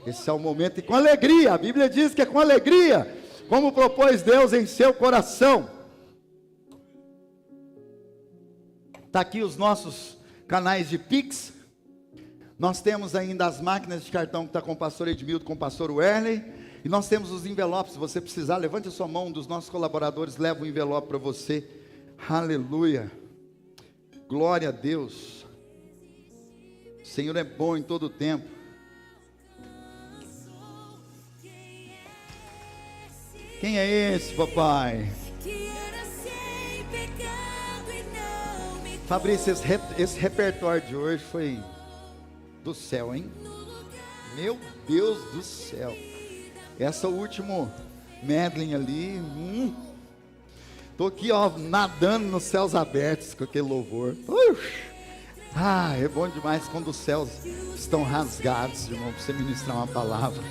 Speaker 1: Esse é o momento, e com alegria. A Bíblia diz que é com alegria, como propôs Deus em seu coração. Está aqui os nossos canais de Pix. Nós temos ainda as máquinas de cartão que está com o pastor Edmildo, com o pastor Werley. E nós temos os envelopes. Se você precisar, levante a sua mão, um dos nossos colaboradores leva um envelope para você. Aleluia. Glória a Deus. O Senhor é bom em todo o tempo. Quem é esse, papai? Fabrício, esse repertório de hoje foi do céu, hein? Meu Deus do céu. Essa última medley ali, tô aqui, ó, nadando nos céus abertos com aquele louvor. É bom demais quando os céus estão rasgados, irmão, para você ministrar uma palavra.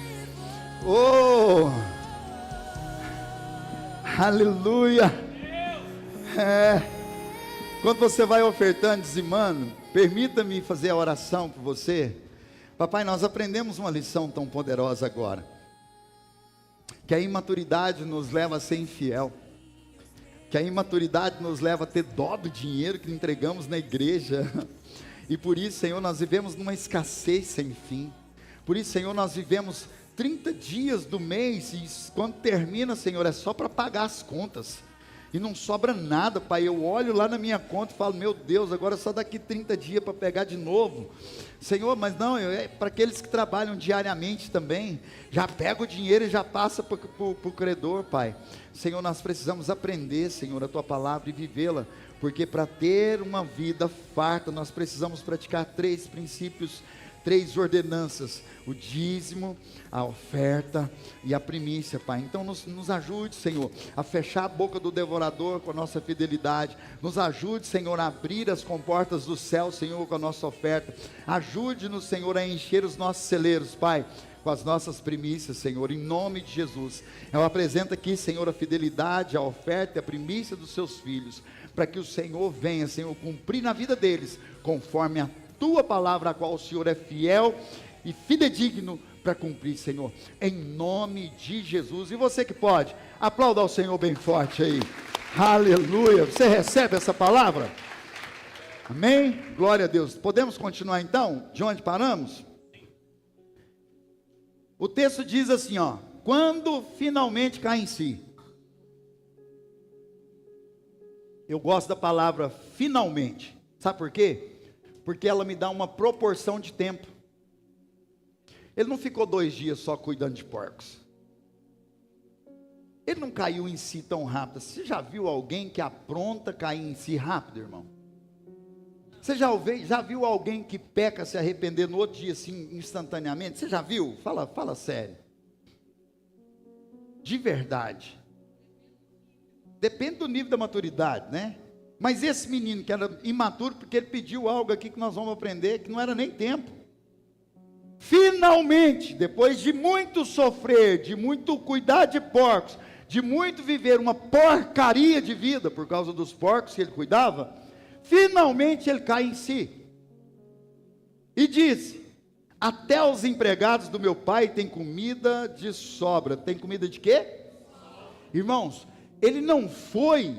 Speaker 1: Aleluia. Quando você vai ofertando, dizimando, permita-me fazer a oração por você. Papai, nós aprendemos uma lição tão poderosa agora, que a imaturidade nos leva a ser infiel, que a imaturidade nos leva a ter dó do dinheiro que entregamos na igreja, e por isso, Senhor, nós vivemos numa escassez sem fim. Por isso, Senhor, nós vivemos 30 dias do mês, e quando termina, Senhor, é só para pagar as contas, e não sobra nada, Pai. Eu olho lá na minha conta e falo: meu Deus, agora só daqui 30 dias para pegar de novo, Senhor. Mas não, é para aqueles que trabalham diariamente também, já pega o dinheiro e já passa para o credor, Pai. Senhor, nós precisamos aprender, Senhor, a Tua palavra e vivê-la, porque para ter uma vida farta, nós precisamos praticar 3 princípios 3 ordenanças: o dízimo, a oferta e a primícia, Pai. Então nos ajude, Senhor, a fechar a boca do devorador com a nossa fidelidade. Nos ajude, Senhor, a abrir as comportas do céu, Senhor, com a nossa oferta. Ajude-nos, Senhor, a encher os nossos celeiros, Pai, com as nossas primícias, Senhor, em nome de Jesus. Eu apresento aqui, Senhor, a fidelidade, a oferta e a primícia dos seus filhos, para que o Senhor venha, Senhor, cumprir na vida deles, conforme a tua palavra, a qual o Senhor é fiel e fidedigno para cumprir, Senhor, em nome de Jesus. E você que pode, aplauda ao Senhor bem forte aí. Aleluia. Você recebe essa palavra? Amém? Glória a Deus. Podemos continuar então? De onde paramos? O texto diz assim, ó: quando finalmente cai em si. Eu gosto da palavra finalmente. Sabe por quê? Porque ela me dá uma proporção de tempo. Ele não ficou 2 dias só cuidando de porcos. Ele não caiu em si tão rápido. Você já viu alguém que apronta cair em si rápido, irmão? Você já viu alguém que peca se arrepender no outro dia assim, instantaneamente? Você já viu? Fala sério. De verdade. Depende do nível da maturidade, né? Mas esse menino que era imaturo, porque ele pediu algo aqui que nós vamos aprender, que não era nem tempo. Finalmente, depois de muito sofrer, de muito cuidar de porcos, de muito viver uma porcaria de vida por causa dos porcos que ele cuidava, finalmente ele cai em si. E disse: até os empregados do meu pai têm comida de sobra. Tem comida de quê? Irmãos, ele não foi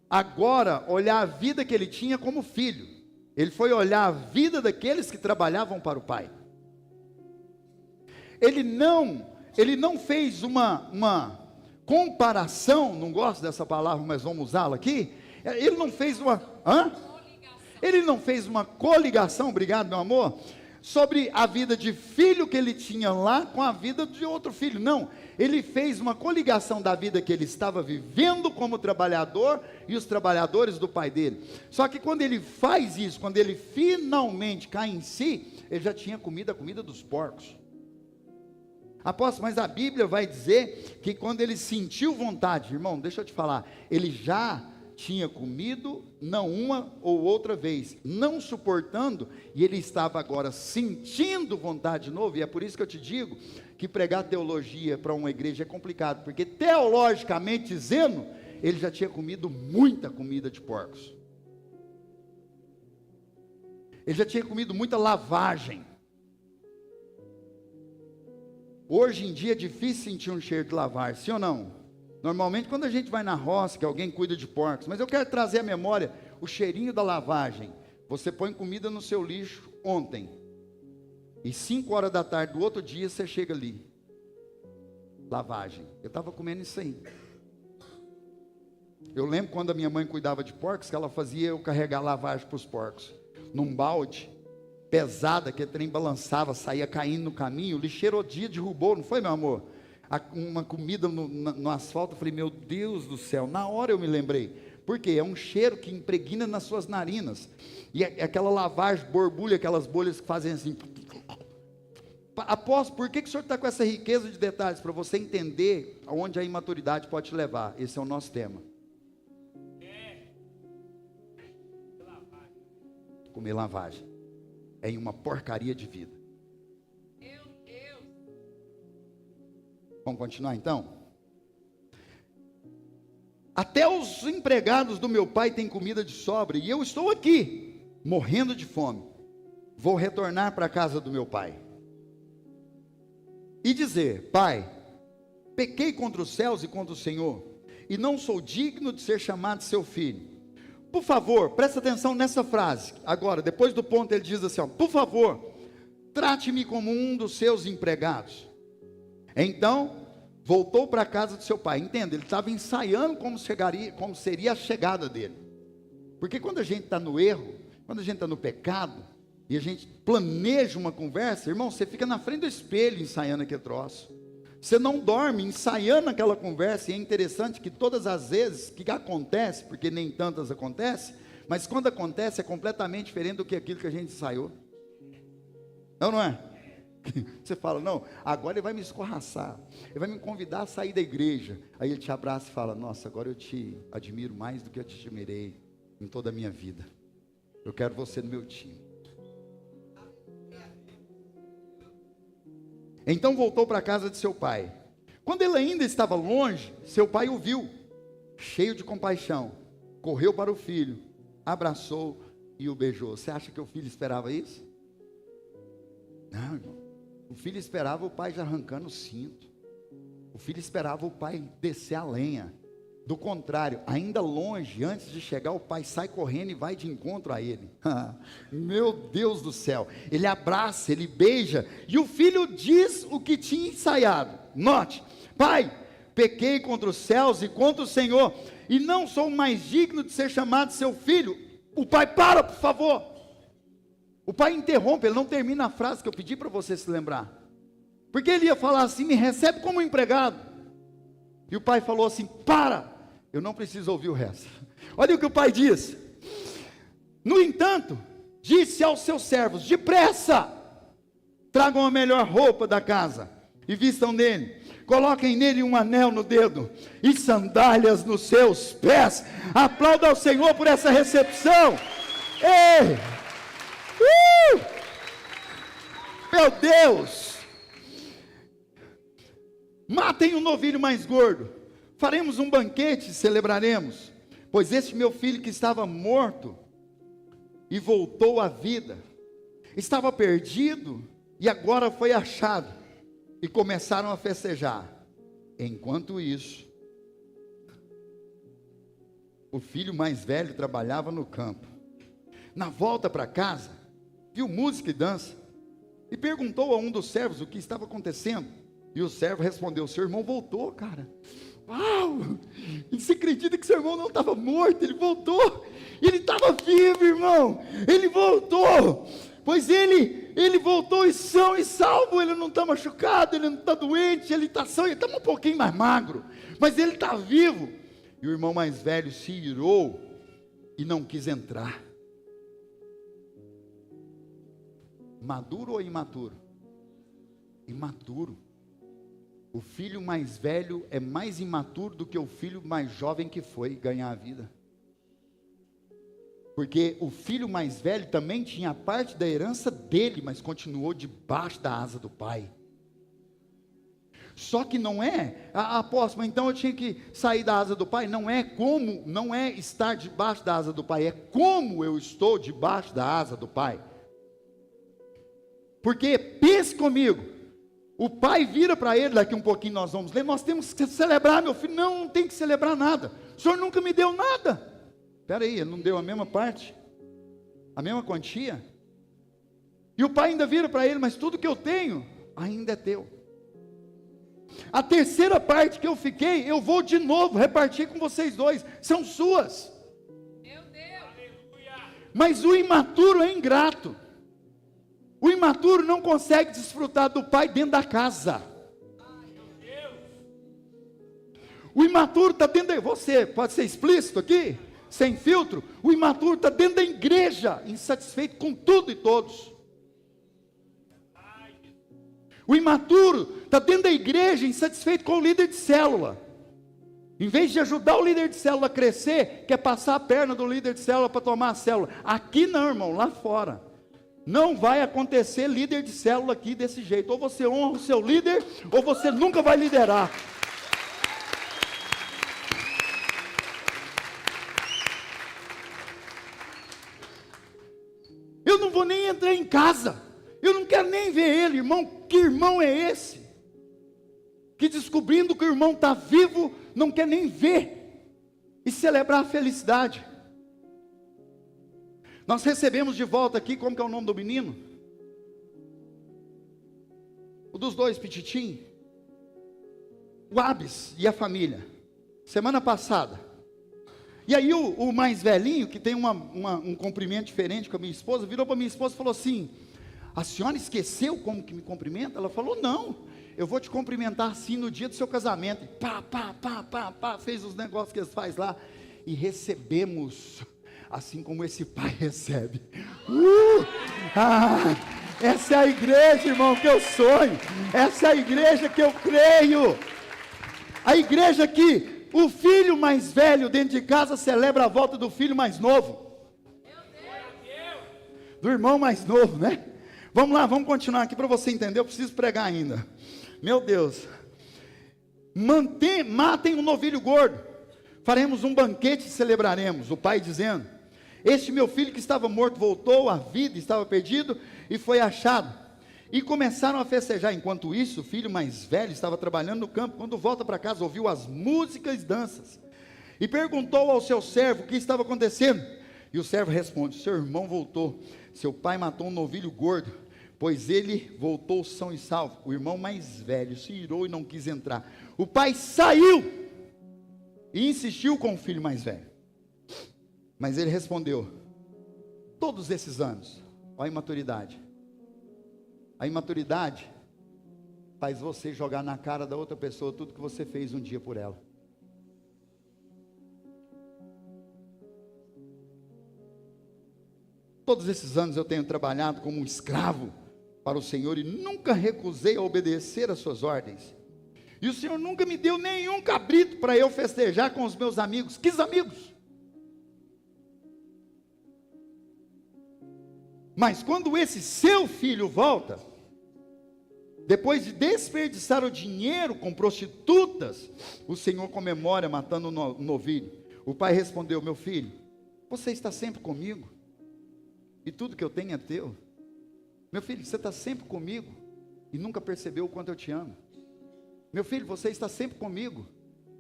Speaker 1: agora olhar a vida que ele tinha como filho. Ele foi olhar a vida daqueles que trabalhavam para o pai. Ele não fez uma comparação, não gosto dessa palavra, mas vamos usá-la aqui. Ele não fez Ele não fez uma coligação, obrigado meu amor, sobre a vida de filho que ele tinha lá com a vida de outro filho. Não, ele fez uma coligação da vida que ele estava vivendo como trabalhador e os trabalhadores do pai dele. Só que quando ele faz isso, quando ele finalmente cai em si, ele já tinha comido a comida dos porcos. Apóstolo, mas a Bíblia vai dizer que quando ele sentiu vontade, irmão, deixa eu te falar, ele já tinha comido, não uma ou outra vez, não suportando, e ele estava agora sentindo vontade de novo. E é por isso que eu te digo que pregar teologia para uma igreja é complicado, porque teologicamente dizendo, ele já tinha comido muita comida de porcos, ele já tinha comido muita lavagem. Hoje em dia é difícil sentir um cheiro de lavagem, sim ou não? Normalmente quando a gente vai na roça, que alguém cuida de porcos, mas eu quero trazer à memória o cheirinho da lavagem. Você põe comida no seu lixo ontem, e 5 horas da tarde do outro dia você chega ali, lavagem. Eu estava comendo isso aí. Eu lembro quando a minha mãe cuidava de porcos, que ela fazia eu carregar lavagem para os porcos, num balde, pesada, que o trem balançava, saía caindo no caminho. O lixeiro dia derrubou, não foi, meu amor? Uma comida no asfalto. Eu falei, meu Deus do céu, na hora eu me lembrei, porque é um cheiro que impregna nas suas narinas, e aquela lavagem borbulha, aquelas bolhas que fazem assim. Apóstolo, por que o senhor está com essa riqueza de detalhes? Para você entender aonde a imaturidade pode te levar. Esse é o nosso tema. Comer lavagem é uma porcaria de vida. Vamos continuar então? Até os empregados do meu pai têm comida de sobra, e eu estou aqui, morrendo de fome. Vou retornar para a casa do meu pai e dizer: pai, pequei contra os céus e contra o Senhor, e não sou digno de ser chamado seu filho. Por favor, presta atenção nessa frase. Agora, depois do ponto, ele diz assim, ó: por favor, trate-me como um dos seus empregados. Então, voltou para a casa do seu pai. Entenda, ele estava ensaiando como seria a chegada dele. Porque quando a gente está no erro, quando a gente está no pecado, e a gente planeja uma conversa, irmão, você fica na frente do espelho ensaiando aquele troço. Você não dorme ensaiando aquela conversa. E é interessante que todas as vezes que acontece, porque nem tantas acontecem, mas quando acontece é completamente diferente do que aquilo que a gente ensaiou. Não é? Você fala, não, agora ele vai me escorraçar, ele vai me convidar a sair da igreja. Aí ele te abraça e fala, nossa, agora eu te admiro mais do que eu te admirei em toda a minha vida. Eu quero você no meu time. Então voltou para a casa de seu pai. Quando ele ainda estava longe, seu pai o viu, cheio de compaixão, correu para o filho, abraçou e o beijou. Você acha que o filho esperava isso? Não, irmão. O filho esperava o pai já arrancando o cinto. O filho esperava o pai descer a lenha. Do contrário, ainda longe, antes de chegar, o pai sai correndo e vai de encontro a ele. Meu Deus do céu. Ele abraça, ele beija, e o filho diz o que tinha ensaiado. Note, pai, pequei contra os céus e contra o Senhor, e não sou mais digno de ser chamado seu filho. O pai, para, por favor. O pai interrompe, ele não termina a frase que eu pedi para você se lembrar. Porque ele ia falar assim, me recebe como empregado. E o pai falou assim, para, eu não preciso ouvir o resto. Olha o que o pai diz. No entanto, disse aos seus servos, depressa, tragam a melhor roupa da casa, e vistam nele, coloquem nele um anel no dedo, e sandálias nos seus pés. Aplauda ao Senhor por essa recepção. Ei! Meu Deus! Matem o novilho mais gordo, faremos um banquete e celebraremos, pois este meu filho que estava morto e voltou à vida, estava perdido e agora foi achado, e começaram a festejar. Enquanto isso, o filho mais velho trabalhava no campo. Na volta para casa, viu música e dança, e perguntou a um dos servos o que estava acontecendo. E o servo respondeu, seu irmão voltou, cara. Uau! E você acredita que seu irmão não estava morto? Ele voltou. Ele estava vivo, irmão. Ele voltou. Pois ele voltou e são e salvo. Ele não está machucado, ele não está doente, ele está são, ele está um pouquinho mais magro, mas ele está vivo. E o irmão mais velho se irou e não quis entrar. Maduro ou imaturo? Imaturo. O filho mais velho é mais imaturo do que o filho mais jovem que foi ganhar a vida. Porque o filho mais velho também tinha parte da herança dele, mas continuou debaixo da asa do pai. Só que não é, apóstolo, então eu tinha que sair da asa do pai. Não é estar debaixo da asa do pai, é como eu estou debaixo da asa do pai. Porque, pense comigo, o pai vira para ele, daqui um pouquinho nós vamos ler, nós temos que celebrar, meu filho. Não tem que celebrar nada, o senhor nunca me deu nada. Espera aí, ele não deu a mesma parte? A mesma quantia? E o pai ainda vira para ele, mas tudo que eu tenho, ainda é teu. A terceira parte que eu fiquei, eu vou de novo repartir com vocês dois, são suas. Meu Deus. Mas o imaturo é ingrato. O imaturo não consegue desfrutar do pai dentro da casa. O imaturo está dentro da... Você pode ser explícito aqui, sem filtro. O imaturo está dentro da igreja, insatisfeito com tudo e todos. O imaturo está dentro da igreja, insatisfeito com o líder de célula. Em vez de ajudar o líder de célula a crescer, quer passar a perna do líder de célula para tomar a célula. Aqui não, irmão, lá fora. Não vai acontecer líder de célula aqui desse jeito. Ou você honra o seu líder, ou você nunca vai liderar. Eu não vou nem entrar em casa. Eu não quero nem ver ele, irmão. Que irmão é esse? Que descobrindo que o irmão está vivo, não quer nem ver e celebrar a felicidade. Nós recebemos de volta aqui, como que é o nome do menino? O dos dois, Pititim. O Abis e a família. Semana passada. E aí o mais velhinho, que tem um cumprimento diferente com a minha esposa, virou para minha esposa e falou assim, a senhora esqueceu como que me cumprimenta? Ela falou, não, eu vou te cumprimentar assim no dia do seu casamento. E pá, fez os negócios que eles fazem lá. E recebemos... assim como esse pai recebe. Essa é a igreja, irmão, que eu sonho. Essa é a igreja que eu creio. A igreja que o filho mais velho dentro de casa celebra a volta do filho mais novo. Do irmão mais novo, né? Vamos lá, vamos continuar aqui para você entender. Eu preciso pregar ainda. Meu Deus. Matem um novilho gordo. Faremos um banquete e celebraremos. O pai dizendo: este meu filho que estava morto voltou à vida, estava perdido e foi achado. E começaram a festejar. Enquanto isso, o filho mais velho estava trabalhando no campo. Quando volta para casa, ouviu as músicas e danças. E perguntou ao seu servo o que estava acontecendo. E o servo responde: seu irmão voltou. Seu pai matou um novilho gordo, pois ele voltou são e salvo. O irmão mais velho se irou e não quis entrar. O pai saiu e insistiu com o filho mais velho. Mas ele respondeu: todos esses anos, olha a imaturidade. A imaturidade faz você jogar na cara da outra pessoa tudo que você fez um dia por ela. Todos esses anos eu tenho trabalhado como um escravo para o Senhor e nunca recusei a obedecer às suas ordens. E o Senhor nunca me deu nenhum cabrito para eu festejar com os meus amigos. Que amigos? Mas quando esse seu filho volta, depois de desperdiçar o dinheiro com prostitutas, o Senhor comemora matando um novilho. O pai respondeu: meu filho, você está sempre comigo, e tudo que eu tenho é teu. Meu filho, você está sempre comigo, e nunca percebeu o quanto eu te amo. Meu filho, você está sempre comigo,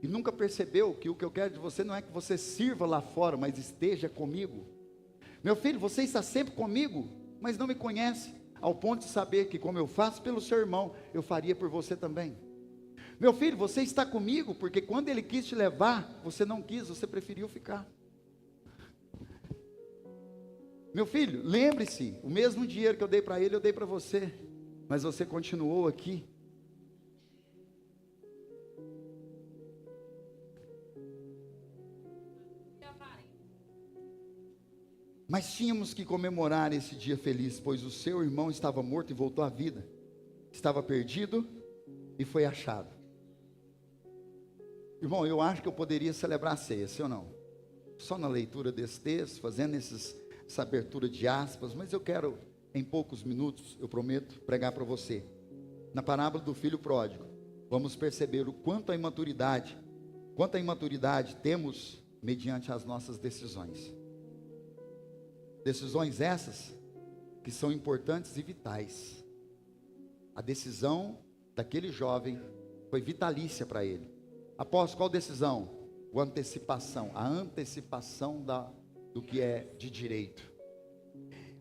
Speaker 1: e nunca percebeu que o que eu quero de você não é que você sirva lá fora, mas esteja comigo. Meu filho, você está sempre comigo, mas não me conhece, ao ponto de saber que como eu faço pelo seu irmão, eu faria por você também. Meu filho, você está comigo, porque quando ele quis te levar, você não quis, você preferiu ficar. Meu filho, lembre-se, o mesmo dinheiro que eu dei para ele, eu dei para você, mas você continuou aqui. Mas tínhamos que comemorar esse dia feliz, pois o seu irmão estava morto e voltou à vida. Estava perdido e foi achado. Irmão, eu acho que eu poderia celebrar a ceia, sim ou não? Só na leitura desse texto, fazendo essa abertura de aspas, mas eu quero, em poucos minutos, eu prometo, pregar para você. Na parábola do filho pródigo, vamos perceber o quanto a imaturidade temos mediante as nossas decisões. Decisões essas que são importantes e vitais. A decisão daquele jovem foi vitalícia para ele. Após qual decisão? A antecipação do que é de direito.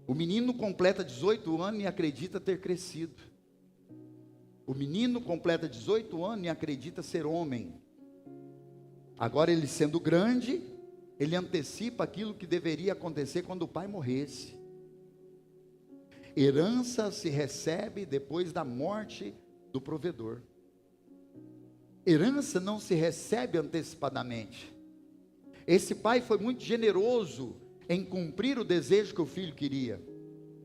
Speaker 1: O menino completa 18 anos e acredita ter crescido. O menino completa 18 anos e acredita ser homem. Agora ele sendo grande, ele antecipa aquilo que deveria acontecer quando o pai morresse. Herança se recebe depois da morte do provedor. Herança não se recebe antecipadamente. Esse pai foi muito generoso em cumprir o desejo que o filho queria.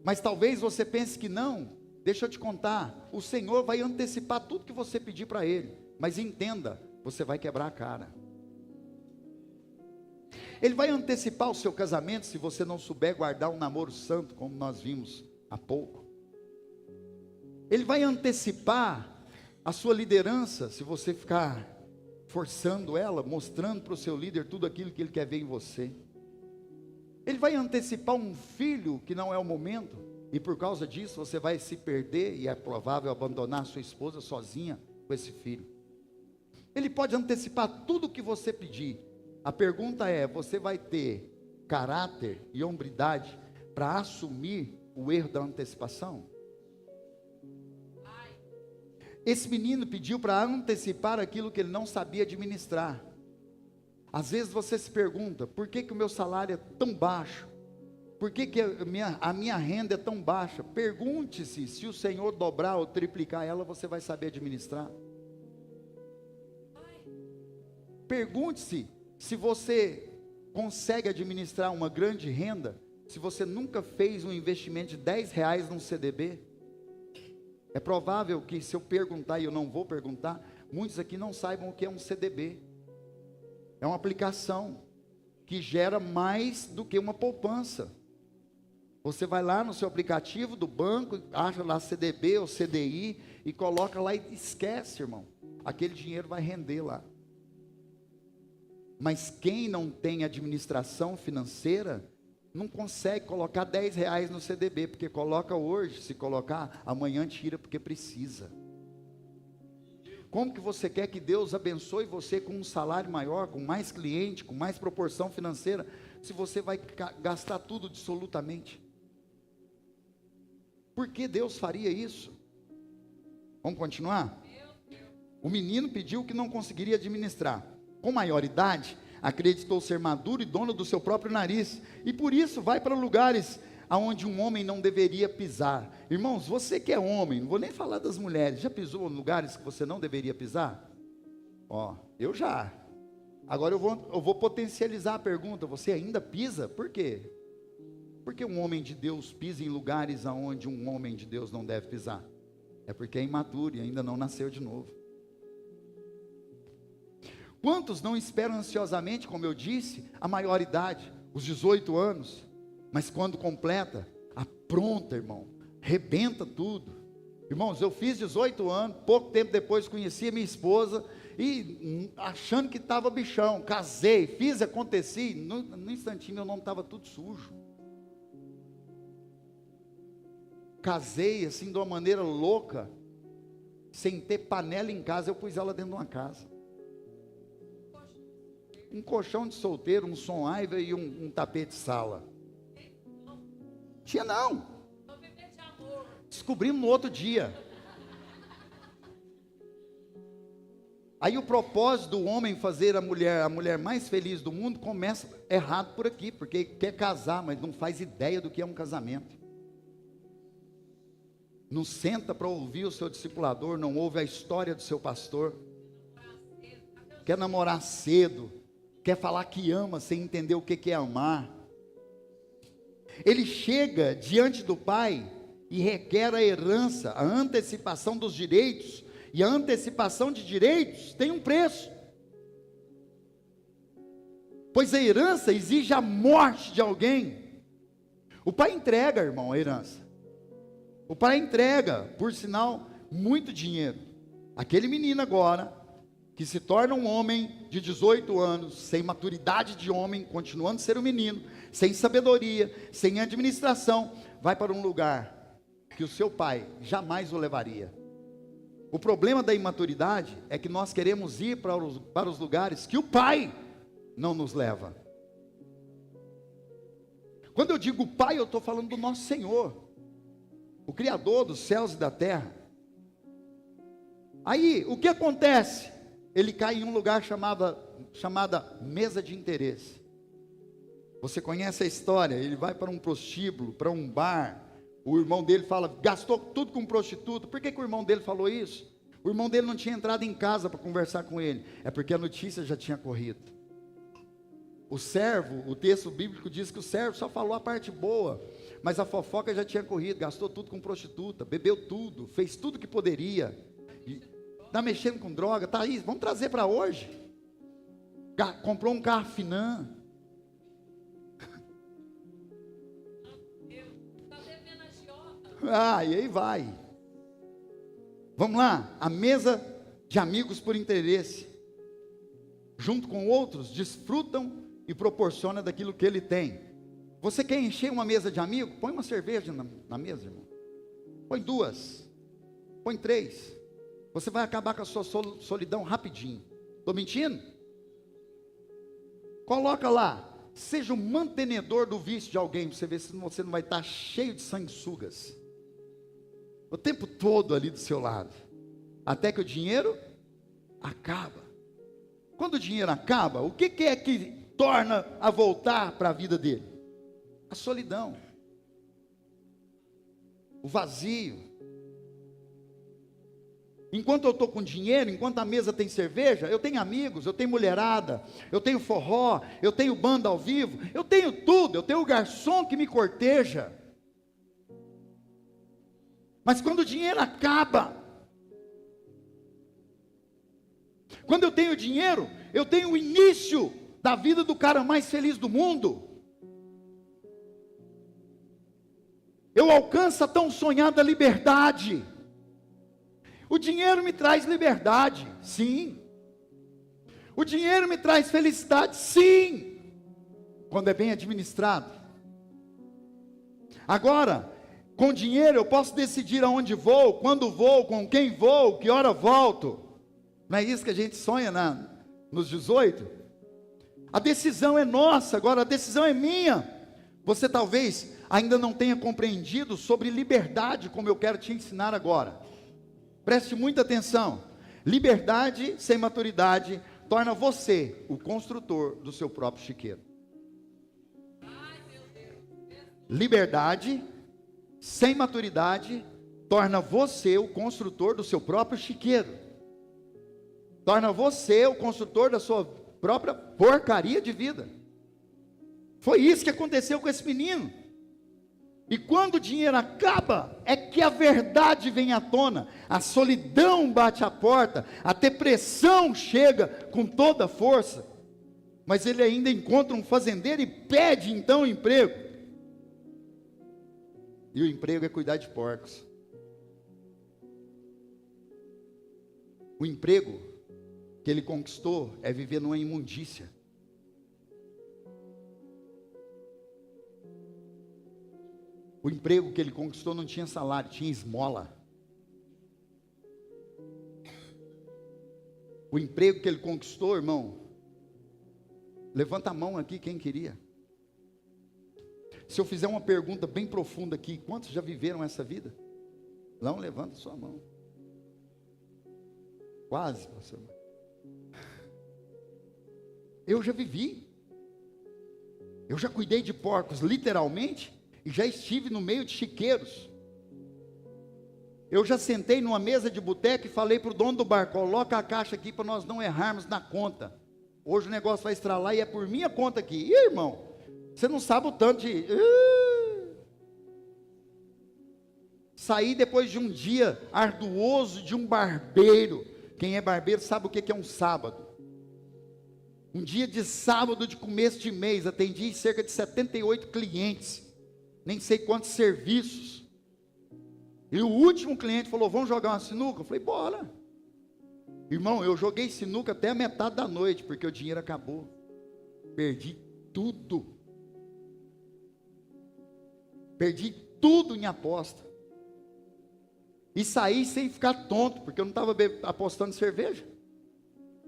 Speaker 1: Mas talvez você pense que não. Deixa eu te contar, o Senhor vai antecipar tudo que você pedir para Ele. Mas entenda, você vai quebrar a cara. Ele vai antecipar o seu casamento se você não souber guardar um namoro santo, como nós vimos há pouco. Ele vai antecipar a sua liderança se você ficar forçando ela, mostrando para o seu líder tudo aquilo que ele quer ver em você. Ele vai antecipar um filho que não é o momento, e por causa disso você vai se perder e é provável abandonar a sua esposa sozinha com esse filho. Ele pode antecipar tudo o que você pedir. A pergunta é: você vai ter caráter e hombridade para assumir o erro da antecipação? Esse menino pediu para antecipar aquilo que ele não sabia administrar. Às vezes você se pergunta: por que o meu salário é tão baixo? Por que a minha renda é tão baixa? Pergunte-se, se o Senhor dobrar ou triplicar ela, você vai saber administrar. Pergunte-se, se você consegue administrar uma grande renda, se você nunca fez um investimento de R$ 10 num CDB, é provável que, se eu perguntar, e eu não vou perguntar, muitos aqui não saibam o que é um CDB. É uma aplicação que gera mais do que uma poupança. Você vai lá no seu aplicativo do banco, acha lá CDB ou CDI e coloca lá e esquece, irmão. Aquele dinheiro vai render lá. Mas quem não tem administração financeira, não consegue colocar R$ 10 no CDB, porque coloca hoje, se colocar, amanhã tira porque precisa. Como que você quer que Deus abençoe você com um salário maior, com mais cliente, com mais proporção financeira, se você vai gastar tudo dissolutamente? Por que Deus faria isso? Vamos continuar? O menino pediu que não conseguiria administrar. Com maioridade, acreditou ser maduro e dono do seu próprio nariz, e por isso vai para lugares aonde um homem não deveria pisar. Irmãos, você que é homem, não vou nem falar das mulheres, já pisou em lugares que você não deveria pisar? Eu já. Agora eu vou potencializar a pergunta, você ainda pisa? Por quê? Porque um homem de Deus pisa em lugares aonde um homem de Deus não deve pisar? É porque é imaturo e ainda não nasceu de novo. Quantos não esperam ansiosamente, como eu disse, a maioridade, os 18 anos, mas quando completa, apronta, irmão, rebenta tudo. Irmãos, eu fiz 18 anos, pouco tempo depois conheci a minha esposa, e achando que estava bichão, casei, fiz, aconteci, no instantinho meu nome estava tudo sujo. Casei assim de uma maneira louca, sem ter panela em casa, eu pus ela dentro de uma casa. Um colchão de solteiro, um som Aiva e um tapete de sala. Tinha não. Descobrimos no outro dia. Aí o propósito do homem fazer a mulher mais feliz do mundo começa errado por aqui, porque quer casar, mas não faz ideia do que é um casamento. Não senta para ouvir o seu discipulador, não ouve a história do seu pastor. Quer namorar cedo, quer falar que ama sem entender o que é amar. Ele chega diante do pai e requer a herança, a antecipação dos direitos, e a antecipação de direitos tem um preço, pois a herança exige a morte de alguém. O pai entrega, irmão, a herança. O pai entrega, por sinal, muito dinheiro. Aquele menino agora, que se torna um homem de 18 anos, sem maturidade de homem, continuando a ser um menino, sem sabedoria, sem administração, vai para um lugar que o seu pai jamais o levaria. O problema da imaturidade é que nós queremos ir para os lugares que o pai não nos leva. Quando eu digo pai, eu estou falando do nosso Senhor, o Criador dos céus e da terra. Aí, o que acontece? Ele cai em um lugar chamada mesa de interesse. Você conhece a história? Ele vai para um prostíbulo, para um bar. O irmão dele fala, gastou tudo com prostituta. Por que o irmão dele falou isso? O irmão dele não tinha entrado em casa para conversar com ele. É porque a notícia já tinha corrido. O servo, o texto bíblico diz que o servo só falou a parte boa, mas a fofoca já tinha corrido, gastou tudo com prostituta, bebeu tudo, fez tudo que poderia, está mexendo com droga, tá aí, vamos trazer para hoje. Comprou um carro Finan. E aí vai. Vamos lá, a mesa de amigos por interesse, junto com outros, desfrutam e proporciona daquilo que ele tem. Você quer encher uma mesa de amigos? Põe uma cerveja na mesa, irmão. Põe 2, põe 3. Você vai acabar com a sua solidão rapidinho. Estou mentindo? Coloca lá, seja o mantenedor do vício de alguém, para você ver se você não vai estar cheio de sanguessugas o tempo todo ali do seu lado, até que o dinheiro acaba. Quando o dinheiro acaba, o que é que torna a voltar para a vida dele? A solidão, o vazio. Enquanto eu estou com dinheiro, enquanto a mesa tem cerveja, eu tenho amigos, eu tenho mulherada, eu tenho forró, eu tenho banda ao vivo, eu tenho tudo, eu tenho o garçom que me corteja. Mas quando o dinheiro acaba, quando eu tenho dinheiro, eu tenho o início da vida do cara mais feliz do mundo. Eu alcanço a tão sonhada liberdade. O dinheiro me traz liberdade, sim. O dinheiro me traz felicidade, sim. Quando é bem administrado. Agora, com dinheiro eu posso decidir aonde vou, quando vou, com quem vou, que hora volto. Não é isso que a gente sonha nos 18? A decisão é nossa, agora a decisão é minha. Você talvez ainda não tenha compreendido sobre liberdade, como eu quero te ensinar agora. Preste muita atenção. Liberdade sem maturidade torna você o construtor do seu próprio chiqueiro. Liberdade sem maturidade torna você o construtor do seu próprio chiqueiro. Torna você o construtor da sua própria porcaria de vida. Foi isso que aconteceu com esse menino. E quando o dinheiro acaba, é que a verdade vem à tona, a solidão bate à porta, a depressão chega com toda a força, mas ele ainda encontra um fazendeiro e pede então um emprego, e o emprego é cuidar de porcos. O emprego que ele conquistou é viver numa imundícia. O emprego que ele conquistou não tinha salário, tinha esmola. O emprego que ele conquistou, irmão, levanta a mão aqui quem queria. Se eu fizer uma pergunta bem profunda aqui, quantos já viveram essa vida? Não, levanta sua mão. Quase, pastor. Eu já vivi. Eu já cuidei de porcos, literalmente. E já estive no meio de chiqueiros. Eu já sentei numa mesa de boteco e falei para o dono do bar: coloca a caixa aqui para nós não errarmos na conta. Hoje o negócio vai estralar e é por minha conta aqui. Ih, irmão, você não sabe o tanto de... Saí depois de um dia arduoso de um barbeiro. Quem é barbeiro sabe o que é um sábado. Um dia de sábado de começo de mês, atendi cerca de 78 clientes. Nem sei quantos serviços. E o último cliente falou: vamos jogar uma sinuca? Eu falei: bora. Irmão, eu joguei sinuca até a metade da noite, porque o dinheiro acabou. Perdi tudo. Perdi tudo em aposta. E saí sem ficar tonto, porque eu não estava apostando cerveja.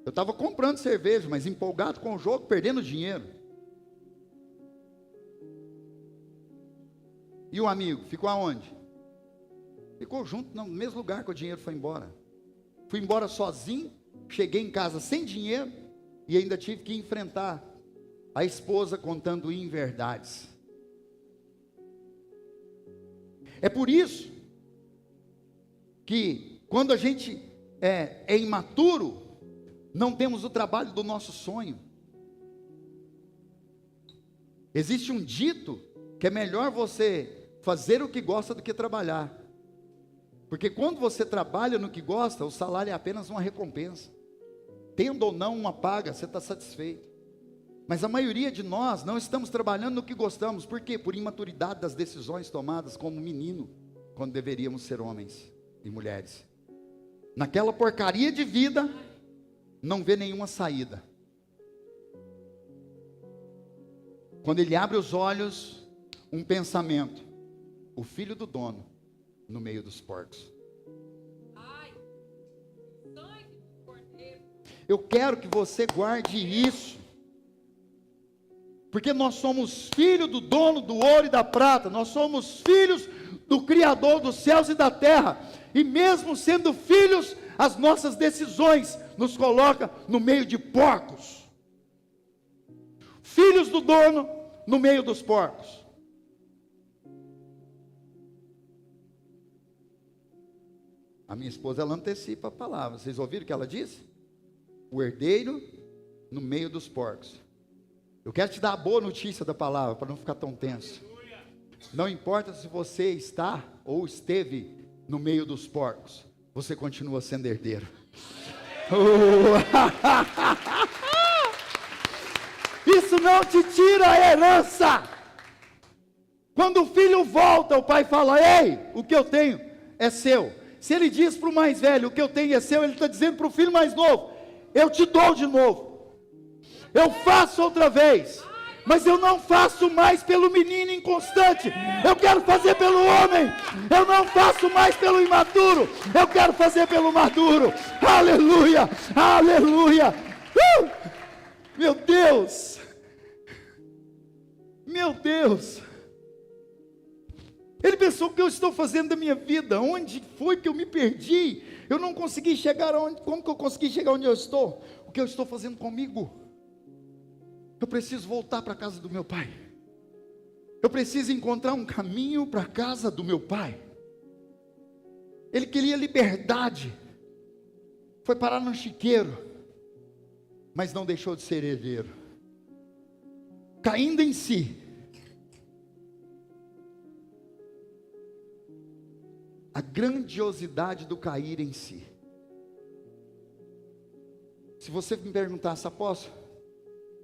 Speaker 1: Eu estava comprando cerveja, mas empolgado com o jogo, perdendo dinheiro. E o amigo, ficou aonde? Ficou junto no mesmo lugar que o dinheiro foi embora. Fui embora sozinho, cheguei em casa sem dinheiro e ainda tive que enfrentar a esposa contando inverdades. É por isso que quando a gente é imaturo, não temos o trabalho do nosso sonho. Existe um dito que é melhor você fazer o que gosta do que trabalhar. Porque quando você trabalha no que gosta, o salário é apenas uma recompensa. Tendo ou não uma paga, você está satisfeito. Mas a maioria de nós não estamos trabalhando no que gostamos. Por quê? Por imaturidade das decisões tomadas como menino, quando deveríamos ser homens e mulheres. Naquela porcaria de vida, não vê nenhuma saída. Quando ele abre os olhos, um pensamento: o filho do dono no meio dos porcos. Eu quero que você guarde isso, porque nós somos filhos do dono do ouro e da prata, nós somos filhos do Criador dos céus e da terra, e mesmo sendo filhos, as nossas decisões nos colocam no meio de porcos. Filhos do dono no meio dos porcos. A minha esposa, ela antecipa a palavra. Vocês ouviram o que ela disse? O herdeiro no meio dos porcos. Eu quero te dar a boa notícia da palavra, para não ficar tão tenso. Não importa se você está ou esteve no meio dos porcos, você continua sendo herdeiro. Isso não te tira a herança. Quando o filho volta, o pai fala: ei, o que eu tenho é seu. Se ele diz para o mais velho: o que eu tenho é seu, ele está dizendo para o filho mais novo: eu te dou de novo, eu faço outra vez. Mas eu não faço mais pelo menino inconstante, eu quero fazer pelo homem. Eu não faço mais pelo imaturo, eu quero fazer pelo maduro. Aleluia, aleluia. Meu Deus, meu Deus. Ele pensou: o que eu estou fazendo da minha vida? Onde foi que eu me perdi? Eu não consegui chegar onde, como que eu consegui chegar onde eu estou? O que eu estou fazendo comigo? Eu preciso voltar para a casa do meu pai. Eu preciso encontrar um caminho para a casa do meu pai. Ele queria liberdade. Foi parar no chiqueiro, mas não deixou de ser herdeiro. Caindo em si. A grandiosidade do cair em si. Se você me perguntasse: apóstolo,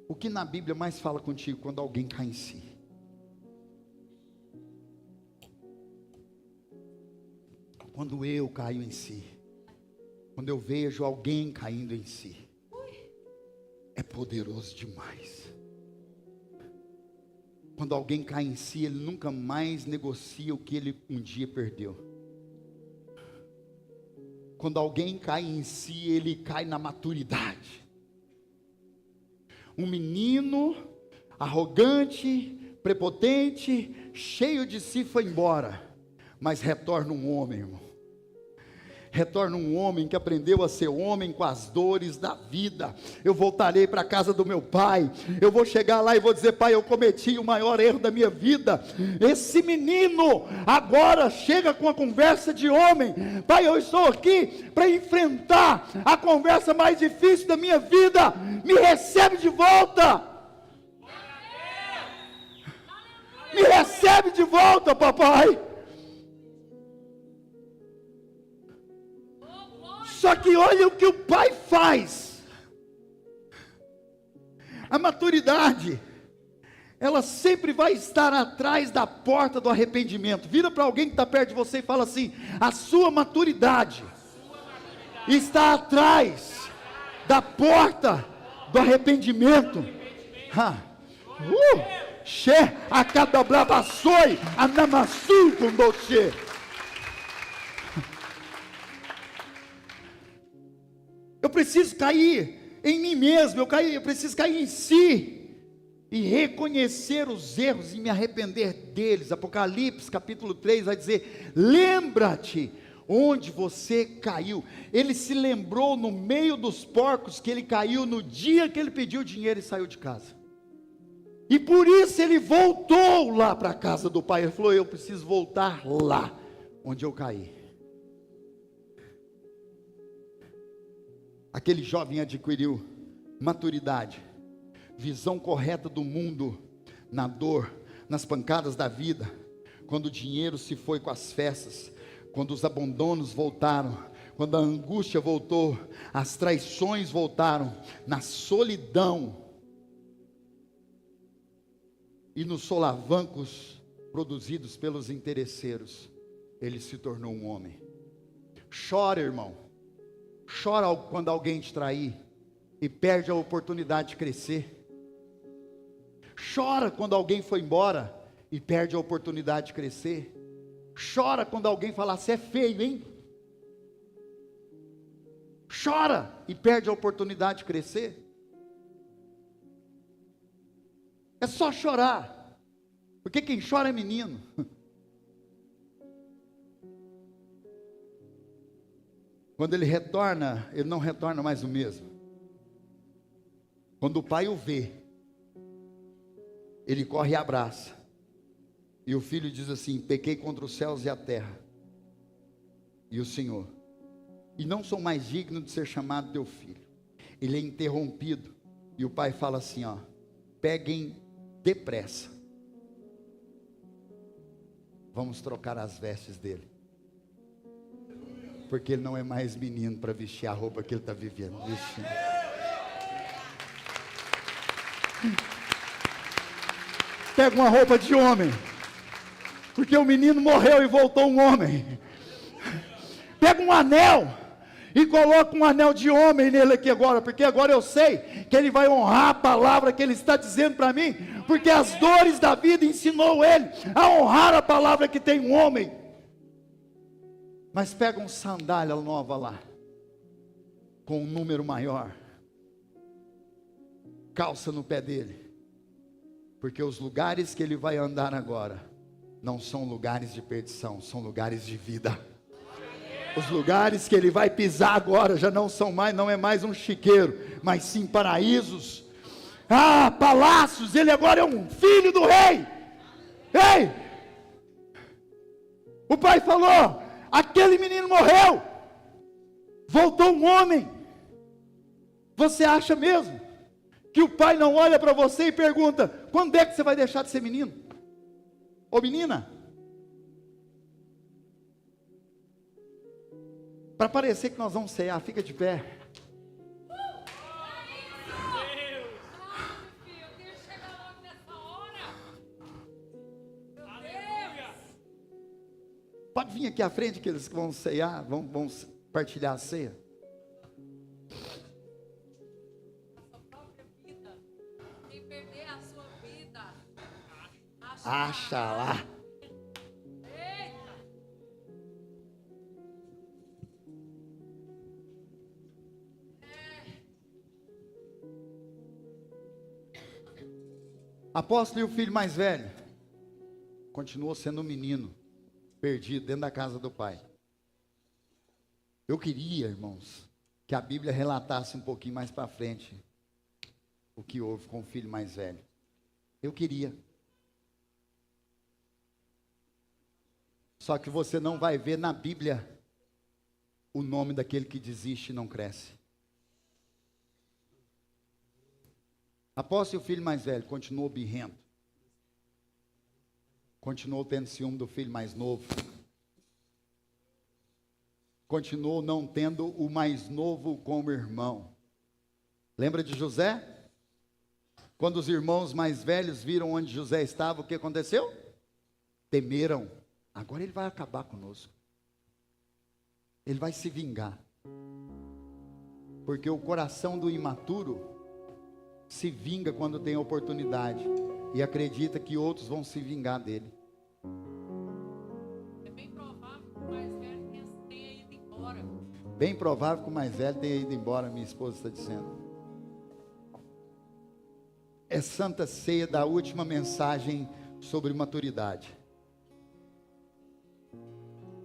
Speaker 1: o que na Bíblia mais fala contigo quando alguém cai em si? Quando eu caio em si, quando eu vejo alguém caindo em si, é poderoso demais. Quando alguém cai em si, ele nunca mais negocia o que ele um dia perdeu. Quando alguém cai em si, ele cai na maturidade. Um menino arrogante, prepotente, cheio de si foi embora, mas retorna um homem, irmão. Retorna um homem que aprendeu a ser homem com as dores da vida. Eu voltarei para a casa do meu pai. Eu vou chegar lá e vou dizer: pai, eu cometi o maior erro da minha vida. Esse menino agora chega com a conversa de homem. Pai, eu estou aqui para enfrentar a conversa mais difícil da minha vida. Me recebe de volta. Me recebe de volta, papai. Só que olha o que o pai faz. A maturidade, ela sempre vai estar atrás da porta do arrependimento. Vira para alguém que está perto de você e fala assim: a sua maturidade está atrás da porta do arrependimento. Che a cada bravassoi, a namassu com você. Eu preciso cair em mim mesmo, eu preciso cair em si, e reconhecer os erros e me arrepender deles. Apocalipse capítulo 3 vai dizer: lembra-te onde você caiu. Ele se lembrou no meio dos porcos que ele caiu no dia que ele pediu dinheiro e saiu de casa. E por isso ele voltou lá para a casa do pai. Ele falou: eu preciso voltar lá onde eu caí. Aquele jovem adquiriu maturidade, visão correta do mundo, na dor, nas pancadas da vida, quando o dinheiro se foi com as festas, quando os abandonos voltaram, quando a angústia voltou, as traições voltaram, na solidão e nos solavancos produzidos pelos interesseiros, ele se tornou um homem. Chora, irmão. Chora quando alguém te trair e perde a oportunidade de crescer. Chora quando alguém foi embora e perde a oportunidade de crescer. Chora quando alguém falar: você é feio, hein? Chora e perde a oportunidade de crescer. É só chorar, porque quem chora é menino. Quando ele retorna, ele não retorna mais o mesmo. Quando o pai o vê, ele corre e abraça. E o filho diz assim: pequei contra os céus e a terra. E o Senhor e não sou mais digno de ser chamado teu filho. Ele é interrompido, e o pai fala assim, ó, peguem depressa, vamos trocar as vestes dele, porque ele não é mais menino para vestir a roupa que ele está vestindo. Pega uma roupa de homem, porque o menino morreu e voltou um homem. Pega um anel e coloca um anel de homem nele aqui agora, porque agora eu sei que ele vai honrar a palavra que ele está dizendo para mim, porque as dores da vida ensinou ele a honrar a palavra que tem um homem. Mas pega um sandália nova lá, com um número maior, calça no pé dele, porque os lugares que ele vai andar agora não são lugares de perdição, são lugares de vida. Os lugares que ele vai pisar agora já não é mais um chiqueiro, mas sim paraísos, palácios. Ele agora é um filho do rei. Ei, o pai falou, aquele menino morreu, voltou um homem. Você acha mesmo que o pai não olha para você e pergunta, quando é que você vai deixar de ser menino? Ou menina? Para parecer que nós vamos cear, fica de pé. Pode vir aqui à frente que eles vão ceiar, vão partilhar a ceia.
Speaker 2: A sua própria vida. Quem perder a sua vida,
Speaker 1: acha lá. Apóstolo e o filho mais velho continuou sendo um menino perdido dentro da casa do pai. Eu queria, irmãos, que a Bíblia relatasse um pouquinho mais para frente o que houve com o filho mais velho. Eu queria. Só que você não vai ver na Bíblia o nome daquele que desiste e não cresce. Após o filho mais velho continuou birrento, continuou tendo ciúme do filho mais novo, continuou não tendo o mais novo como irmão. Lembra de José? Quando os irmãos mais velhos viram onde José estava, o que aconteceu? Temeram. Agora ele vai acabar conosco, ele vai se vingar, porque o coração do imaturo se vinga quando tem oportunidade e acredita que outros vão se vingar dele.
Speaker 2: é bem provável que o mais velho tenha ido embora.
Speaker 1: Bem provável que o mais velho tenha ido embora, minha esposa está dizendo. É Santa Ceia da última mensagem sobre maturidade.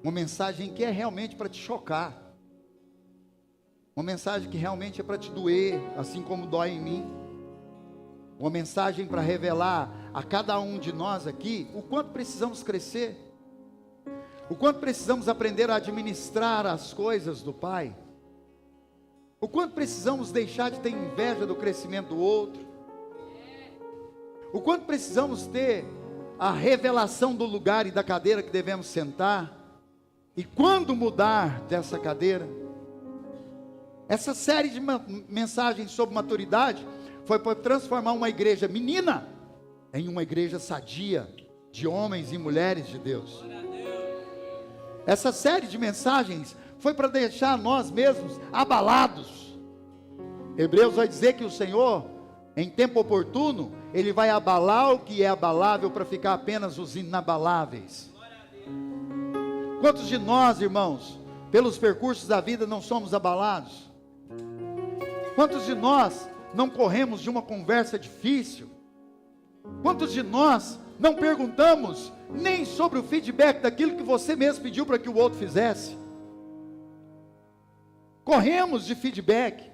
Speaker 1: Uma mensagem que é realmente para te chocar. Uma mensagem que realmente é para te doer, assim como dói em mim. Uma mensagem para revelar a cada um de nós aqui o quanto precisamos crescer, o quanto precisamos aprender a administrar as coisas do Pai, o quanto precisamos deixar de ter inveja do crescimento do outro, o quanto precisamos ter a revelação do lugar e da cadeira que devemos sentar, e quando mudar dessa cadeira. Essa série de mensagens sobre maturidade foi para transformar uma igreja menina em uma igreja sadia, de homens e mulheres de Deus. Essa série de mensagens foi para deixar nós mesmos abalados. Hebreus vai dizer que o Senhor, em tempo oportuno, Ele vai abalar o que é abalável para ficar apenas os inabaláveis. Quantos de nós, irmãos, pelos percursos da vida não somos abalados? Quantos de nós não corremos de uma conversa difícil? Quantos de nós não perguntamos nem sobre o feedback daquilo que você mesmo pediu para que o outro fizesse? Corremos de feedback.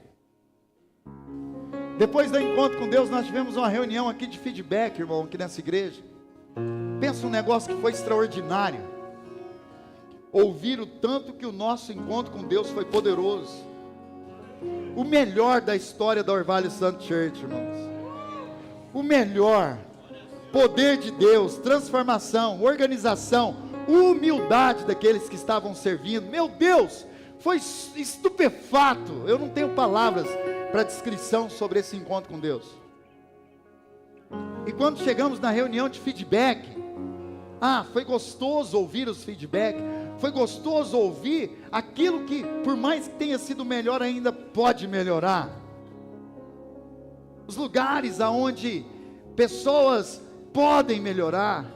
Speaker 1: Depois do encontro com Deus, nós tivemos uma reunião aqui de feedback, irmão, aqui nessa igreja. Pensa um negócio que foi extraordinário. ouvir o tanto que o nosso encontro com Deus foi poderoso. O melhor da história da Orvalho Santo Church, irmãos. O melhor. Poder de Deus, transformação, organização, humildade daqueles que estavam servindo. Meu Deus, foi estupefato. Eu não tenho palavras para descrição sobre esse encontro com Deus. E quando chegamos na reunião de feedback, foi gostoso ouvir os feedbacks, foi gostoso ouvir aquilo que, por mais que tenha sido melhor, ainda pode melhorar. Os lugares aonde pessoas podem melhorar,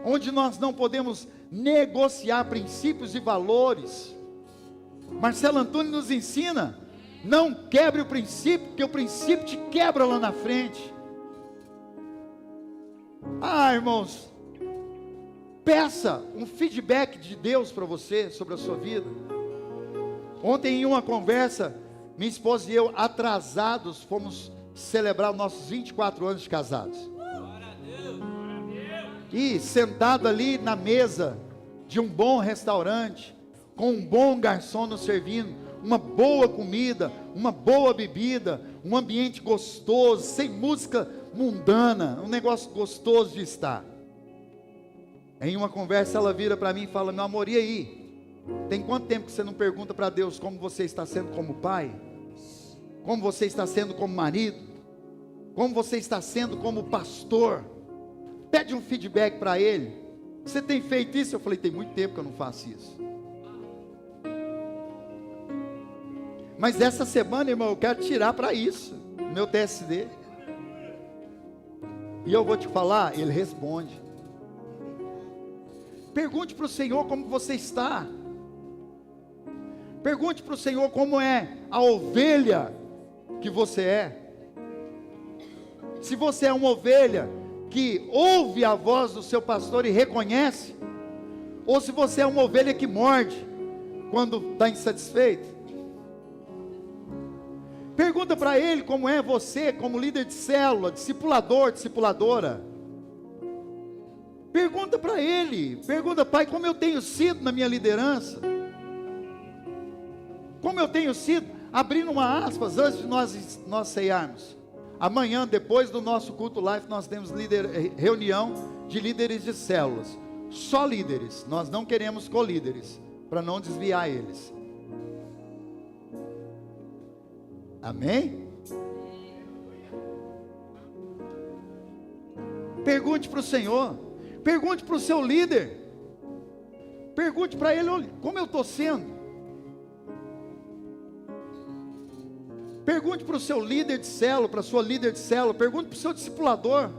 Speaker 1: onde nós não podemos negociar princípios e valores. Marcelo Antunes nos ensina: não quebre o princípio, porque o princípio te quebra lá na frente. Irmãos, peça um feedback de Deus para você sobre a sua vida. Ontem, em uma conversa, minha esposa e eu, atrasados, fomos celebrar os nossos 24 anos de casados. E sentado ali na mesa de um bom restaurante, com um bom garçom nos servindo, uma boa comida, uma boa bebida, um ambiente gostoso, sem música mundana, um negócio gostoso de estar. Em uma conversa ela vira para mim e fala: meu amor, e aí? Tem quanto tempo que você não pergunta para Deus como você está sendo como pai? Como você está sendo como marido? Como você está sendo como pastor? Pede um feedback para Ele. Você tem feito isso? Eu falei: tem muito tempo que eu não faço isso. Mas essa semana, irmão, eu quero tirar para isso, meu TSD. E eu vou te falar, Ele responde. Pergunte para o Senhor como você está. Pergunte para o Senhor como é a ovelha que você é. Se você é uma ovelha que ouve a voz do seu pastor e reconhece, ou se você é uma ovelha que morde quando está insatisfeito. Pergunta para Ele como é você como líder de célula, discipulador, discipuladora. Pergunta para Ele, pergunta: Pai, como eu tenho sido na minha liderança? Como eu tenho sido? Abrindo uma aspas, antes de nós ceiarmos. Amanhã, depois do nosso culto live, nós temos reunião de líderes de células. Só líderes, nós não queremos co-líderes, para não desviar eles. Amém? Pergunte para o Senhor, pergunte para o seu líder, pergunte para ele: olha, como eu estou sendo? Pergunte para o seu líder de célula, para a sua líder de célula, pergunte para o seu discipulador: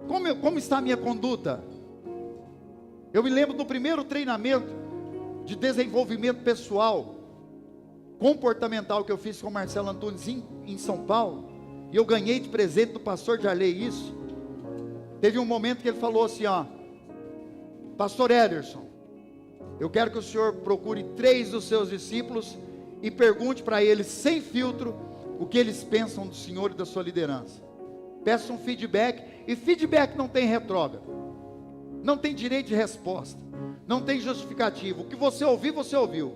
Speaker 1: como está a minha conduta? Eu me lembro do primeiro treinamento de desenvolvimento pessoal, comportamental, que eu fiz com o Marcelo Antunes em São Paulo, e eu ganhei de presente do pastor Jarley isso. Teve um momento que ele falou assim: Pastor Ederson, eu quero que o senhor procure 3 dos seus discípulos e pergunte para eles, sem filtro, o que eles pensam do senhor e da sua liderança. Peça um feedback, e feedback não tem retrógrado, não tem direito de resposta, não tem justificativo. O que você ouvir, você ouviu.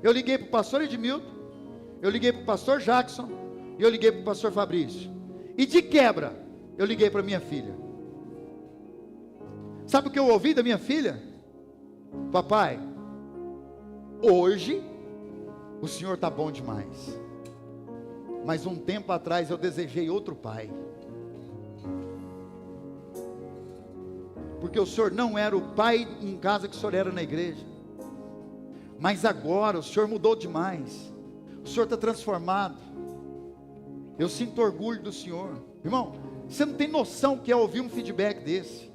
Speaker 1: Eu liguei para o pastor Edmilton, eu liguei para o pastor Jackson, e eu liguei para o pastor Fabrício, e de quebra, eu liguei para minha filha. Sabe o que eu ouvi da minha filha? Papai, hoje o senhor está bom demais, mas um tempo atrás eu desejei outro pai, porque o senhor não era o pai em casa que o senhor era na igreja, mas agora o senhor mudou demais, o senhor está transformado, eu sinto orgulho do senhor. Irmão, você não tem noção que é ouvir um feedback desse.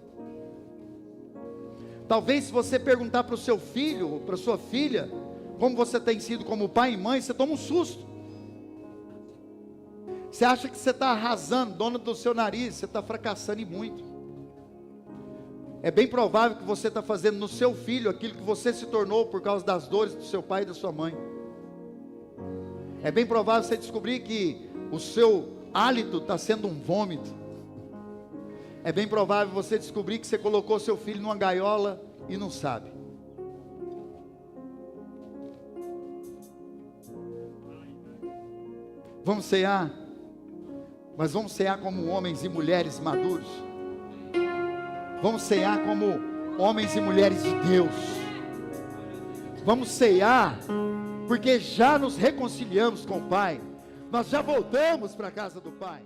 Speaker 1: Talvez se você perguntar para o seu filho, ou para a sua filha, como você tem sido como pai e mãe, você toma um susto. Você acha que você está arrasando, dona do seu nariz, você está fracassando e muito. É bem provável que você está fazendo no seu filho aquilo que você se tornou por causa das dores do seu pai e da sua mãe. É bem provável você descobrir que o seu hálito está sendo um vômito. É bem provável você descobrir que você colocou seu filho numa gaiola e não sabe. Vamos cear, mas vamos cear como homens e mulheres maduros. Vamos cear como homens e mulheres de Deus. Vamos cear, porque já nos reconciliamos com o Pai. Nós já voltamos para a casa do Pai.